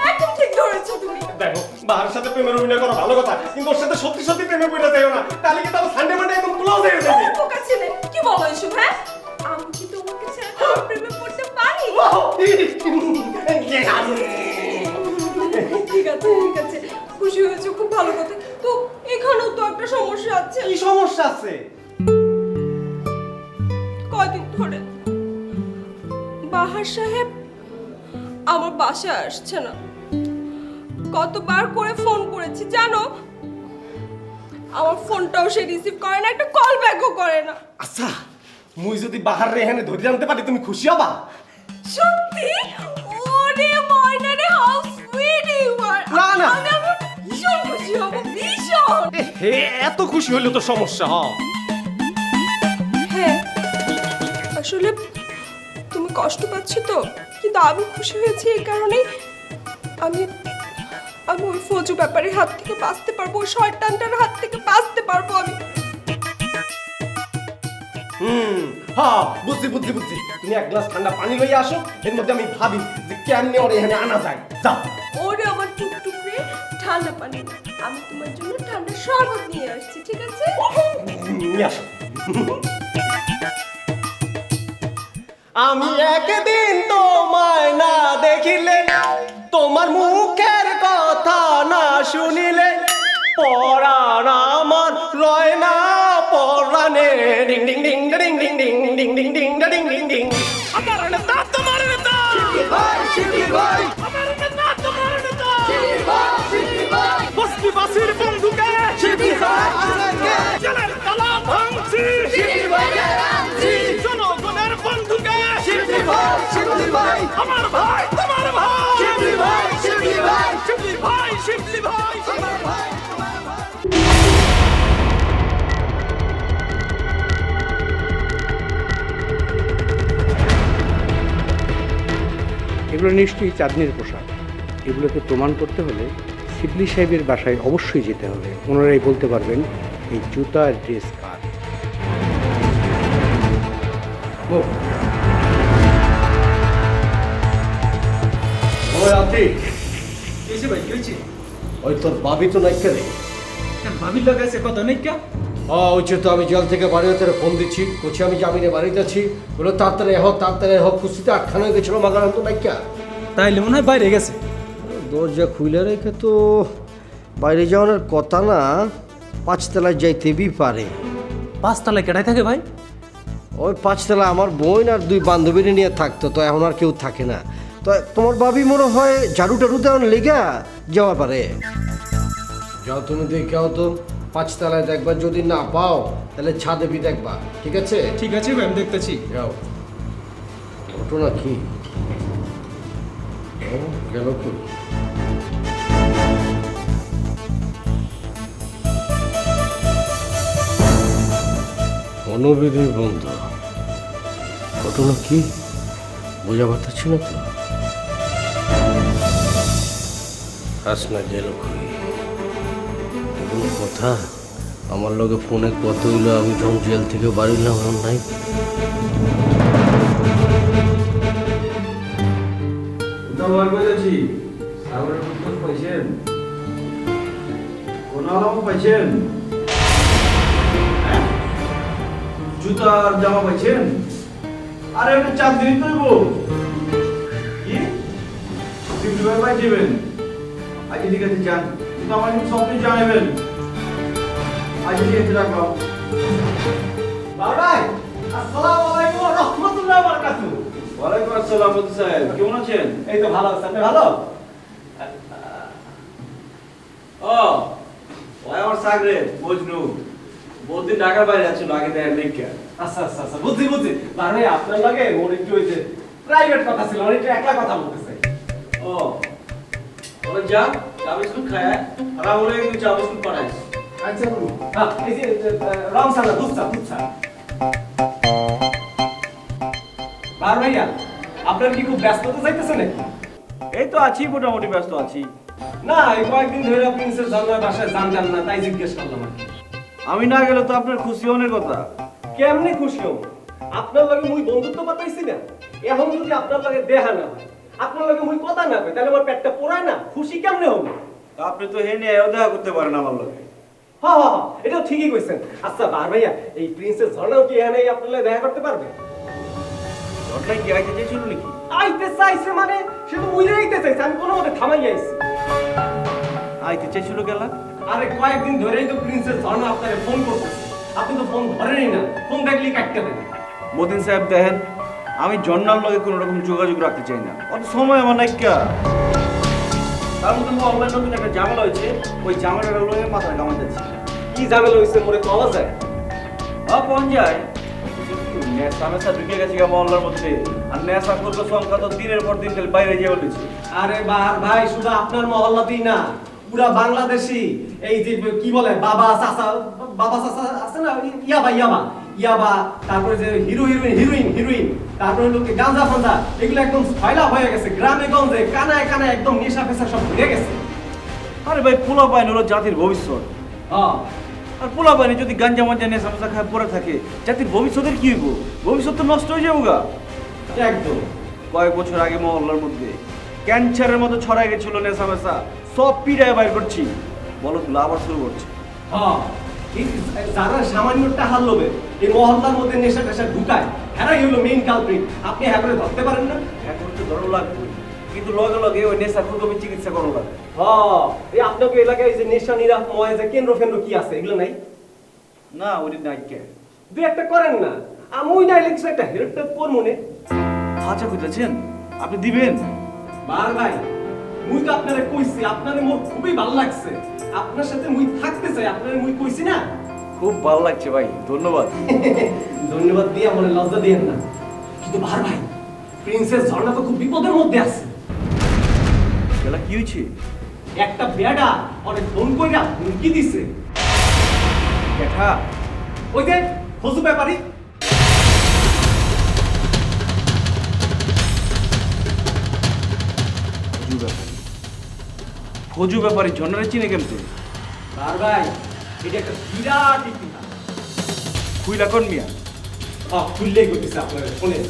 একদম ঠিক ধরেছো তুমি। দেখো বাহারের সাথে প্রেমের অভিনয় করা ভালো কথা, কিন্তু ওর সাথে সত্যি সত্যি প্রেমে পড়ে যাইও না, তাহলে কি তাহলে সানডে মানডে একদম ক্লোজ হয়ে যাবে। বোকা ছেলে, কি বলো এসব? হ্যাঁ আমি কি তোমাকে ছেড়ে তোমার প্রেমে পড়তে পারি? ঠিক আছে ঠিক আছে, খুশি হয়েছে, খুব ভালো কথা। তো এখানেও তো একটা সমস্যা আছে। কি সমস্যা আছে? কয়দিন ধরে বাহার সাহেব আমার বাসায় আসছে না। কতবার করে ফোন করেছি জানো, আমার ফোনটাও সে রিসিভ করে না, একটা কল ব্যাকও করে না। আচ্ছা মুই যদি বাহার রে এখানে ধরে আনতে পারি তুমি খুশি হবা? সত্যি? ওরে ময়না রে, হাউ সুইট ইউ আর। না, না। আমি ভীষণ খুশি হব, ভীষণ। হে এত খুশি হইলে তো সমস্যা। হ্যাঁ আসলে তুমি কষ্ট পাচ্ছ তো, কিন্তু আমি খুশি হয়েছি এই কারণেই আমি আমি ওই ফৌজু ব্যাপারের হাত থেকে বাঁচতে পারবো, ওই শয়তানটার হাত থেকে বাঁচতে পারবো আমি। হ্যাঁ বুঝছি বুঝছি বুঝছি, তুমি এক গ্লাস ঠান্ডা পানি লইয়া আসো, এর মধ্যে আমি ভাবি যে কেমনে ওর এখানে আনা যায়। যাও। ওরে আমার টুকটুকরে, ঠান্ডা পানি না, আমি তোমার জন্য ঠান্ডা শরবত নিয়ে আসছি, ঠিক আছে? নিয়ে আসো। আমি একদিন তোমায় না দেখিলে, তোমার মুখের কথা না শুনিলে, পরাণ আমার রয় না পরাণে। ডিং ডিং ডিং ডিং ডিং ডিং ডিং ডিং ডিং ডিং ডিং ডিং। আমার নেতা তোমার নেতা, শিবলি ভাই আমার নেতা তোমার নেতা, বস্তিবাসীর বন্ধুকে শিবলি ভাই জলের তালা ভাঙছি, শিবলি ভাই জনগণের বন্ধুকে শিবলি ভাই আমার ভাই তোমার ভাই, শিবলি ভাই শিবলি ভাই শিবলি ভাই শিবলি ভাই আমার ভাই। এগুলো নিশ্চয়ই চাঁদনির পোশাক। এগুলোকে প্রমাণ করতে হলে শিবলি সাহেবের বাসায় অবশ্যই যেতে হবে। ওনারাই বলতে পারবেন এই জুতা ড্রেস কার। ওই আপনি কিছে ভাই কিছে? ওই তোর ভাবি তো নাইকা রে। ভাবির লাগাইছে কথা নাই কা? ওই তো আমি জেল থেকে বাড়ি হতে ফোন দিচ্ছি, বলছি আমি জামিনে বাড়িতে আছি, বলো তাড়াতাড়ি হোক কুস্তিতে আটখানা হয়ে গেছিল মাগার তো নাইকা। তাইলে মনে হয় বাইরে গেছে। দরজা খুলে রেখে তো বাইরে যাওয়ার কথা না, 5 তলায় যাইতেই পারে। 5 তলায় কেডাই থাকে ভাই? ওই 5 তলা আমার বোন আর 2 বান্ধবীর নিয়ে থাকতো, তো এখন আর কেউ থাকে না। তো তোমার ভাবি মনে হয় ঝাড়ু টাড়ু দেওয়ার লেগা যাওয়া পারে। যাও তুমি দেখাও তো, 5 তলায় দেখবা, যদি না পাও তাহলে ছাদে বি দেখবা, ঠিক আছে? ঠিক আছে ভাই, আমি দেখতেছি। যাও। ঘটনা কি গেল কি? অনবিধি বন্ধ। ঘটনা কি বোঝা পারছি না তো। হাসনা গেল কোনো কথা আমার লগে ফোনে কত হইলো, আমি যখন জেল থেকে বাড়িলাম এখন নাই। জুতার জামা পাইছেন? আরে একটা চাপ দিন তো কি শিবলি ভাই পাই যাবেন। আচ্ছা ঠিক আছে যান, কিন্তু আমার কিন্তু সব কিছু জানাবেন। আচ্ছা ঠিক আছে রাখলাম। ভাই আসসালামু আলাইকুম ওয়া রাহমাতুল্লাহি ওয়া বারাকাতুহু। ওয়ালাইকুম আসসালাম বন্ধু সাহেব, কেমন আছেন? এই তো ভালো আছি, আপনি ভালো? ও ওই আমার সাগরে মজনু বহুদিন ঢাকার বাইরে আছিল, আগে দেখেন দেখে। আচ্ছা আচ্ছা আচ্ছা বুঝছি বুঝছি। মানে আপনার লাগে ওর একটু হয়েছে প্রাইভেট কথা ছিল, ওর একটু একলা কথা বলতেছে। ও ওরা যা চা বিস্কুট খায় আর আমরা একটু চা বিস্কুট পাঠাই। আচ্ছা বলুন। হ্যাঁ এই যে রাম সালা দুধ চা। বার ভাইয়া আপনার কি খুব ব্যস্ততা যাইতেছে নাকি? এই তো আছি, মোটামুটি ব্যস্ত আছি। না এই কয়েকদিন ধরে প্রিন্সেস ঝর্ণার বাসায় যান না তাই জিজ্ঞেস করলাম আর কি। আমি না গেলে তো আপনার খুশি হওয়ার কথা। কেমনে খুশি হব? আপনার লগে মুই বন্ধুত্ব পাতাইছি না, এখন যদি আপনার লগে দেখা না হয়, আপনার লগে মুই কথা না কই, তাহলে আমার পেটটা পোড়ায় না, খুশি কেমনে হবো? আপনি তো হেনে এও দেখা করতে পারেন আমার লগে। হ্যাঁ, এটা ঠিকই কইছেন। আচ্ছা বার ভাইয়া, এই প্রিন্সেস ঝর্ণাও কি এখানে আপনার লগে দেখা করতে পারবে? ঘটনায় কি আইতে চাইছিল নাকি? আইতে চাইছে মানে সে তো উইরে আইতে চাইছে, আমি কোনো মতে থামাই আইছি। আইতে চাইছিল গেলা? আরে কয়েকদিন ধরেই তো প্রিন্সেস ঝর্ণা আপনাকে ফোন করতেছে, আপনি তো ফোন ধরেনই না, ফোন দেখলেই কাটতে দেন। মতিন সাহেব দেখেন, আমি ঝর্ণার লগে কোনো রকম যোগাযোগ রাখতে চাই না, অত সময় আমার নাই কা। তার মধ্যে অনলাইন নতুন একটা ঝামেলা হয়েছে, ওই ঝামেলাটা লগে মাথায় কামাই যাচ্ছে। কি ঝামেলা হয়েছে মোরে পাওয়া যায়? পাওয়া যায়, নেশা মেশা ঢুকে গেছে মহল্লার মধ্যে, আর নেশা করবো সংখ্যা তো দিনের পর দিন খালি বাইরে যেয়ে বলেছে। আরে বার ভাই, শুধু আপনার মহল্লাতেই না, পুরা বাংলাদেশি এই যে কি বলে বাবা চাচা আছে না, ইয়াবা, তারপরে যে হিরোইন, তারপরে লোকে গাঁজা ফাঁজা, এগুলো একদম ফয়লা হয়ে গেছে গ্রামে গঞ্জে, কানায় কানায় একদম নেশা ফেশা সব ভরে গেছে। আরে ভাই, পোলা পাইন হলো জাতির ভবিষ্যৎ। হ্যাঁ, আর পোলা পাইনে যদি গাঞ্জা মাঞ্জা নেশা মেশা খায় পড়ে থাকে, জাতির ভবিষ্যতের কি হইব? ভবিষ্যৎ তো নষ্ট হয়ে যাবো গা। একদম। কয়েক বছর আগে মহল্লার মধ্যে ক্যান্সারের মতো ছড়াই গেছিল নেশা মেশা, সব পিড়ায় বাইর করছি, বলদগুলো আবার শুরু করছে। হ্যাঁ, যারা সামান্য টাকা লোভে এই মহল্লার মধ্যে নেশা টেশা ঢুকায়, এরাই হলো মেইন কালপ্রিট। আপনি হ্যাঁ করে ধরতে পারেন না? এখন তো ধরো লাগবে, কিন্তু লগে লগে ওই নেশার খুবই চিকিৎসা করা লাগবে। হ্যাঁ, এই আপনাকে এলাকায় যে নেশা নিরাময় যে কেন্দ্র ফেন্দ্র কি আছে, এগুলো নাই? না, ওই নাই কে দু একটা করেন না, আমি নাই লিখছি একটা হেল্প কোন মনে। আচ্ছা বুঝেছেন, আপনি দিবেন? বার ভাই, মুই তো আপনারে কইছি, আপনারে মোর খুবই ভালো লাগছে, আপনার সাথে মুই থাকতে চাই, আপনারে মুই কইছি না? খুব ভালো লাগছে ভাই, ধন্যবাদ। ধন্যবাদ দিয়ে আমার লজ্জা দিয়েন না। কিন্তু বার ভাই, প্রিন্সেস ঝর্ণা তো খুব বিপদের মধ্যে আছে। গেলা কি হয়েছে? একটা বেডা অনেক ফোন কইরা হুমকি দিছে। দেখা ওই যে ফজু ব্যাপারী। ফজু ব্যাপারী ঝর্ণারে চিনে কেমতে? আর ভাই, এটা একটা বিরাট ইতিহাস। খুইলা কোন মিয়া? খুললেই করতেছে আপনার, শোনেন।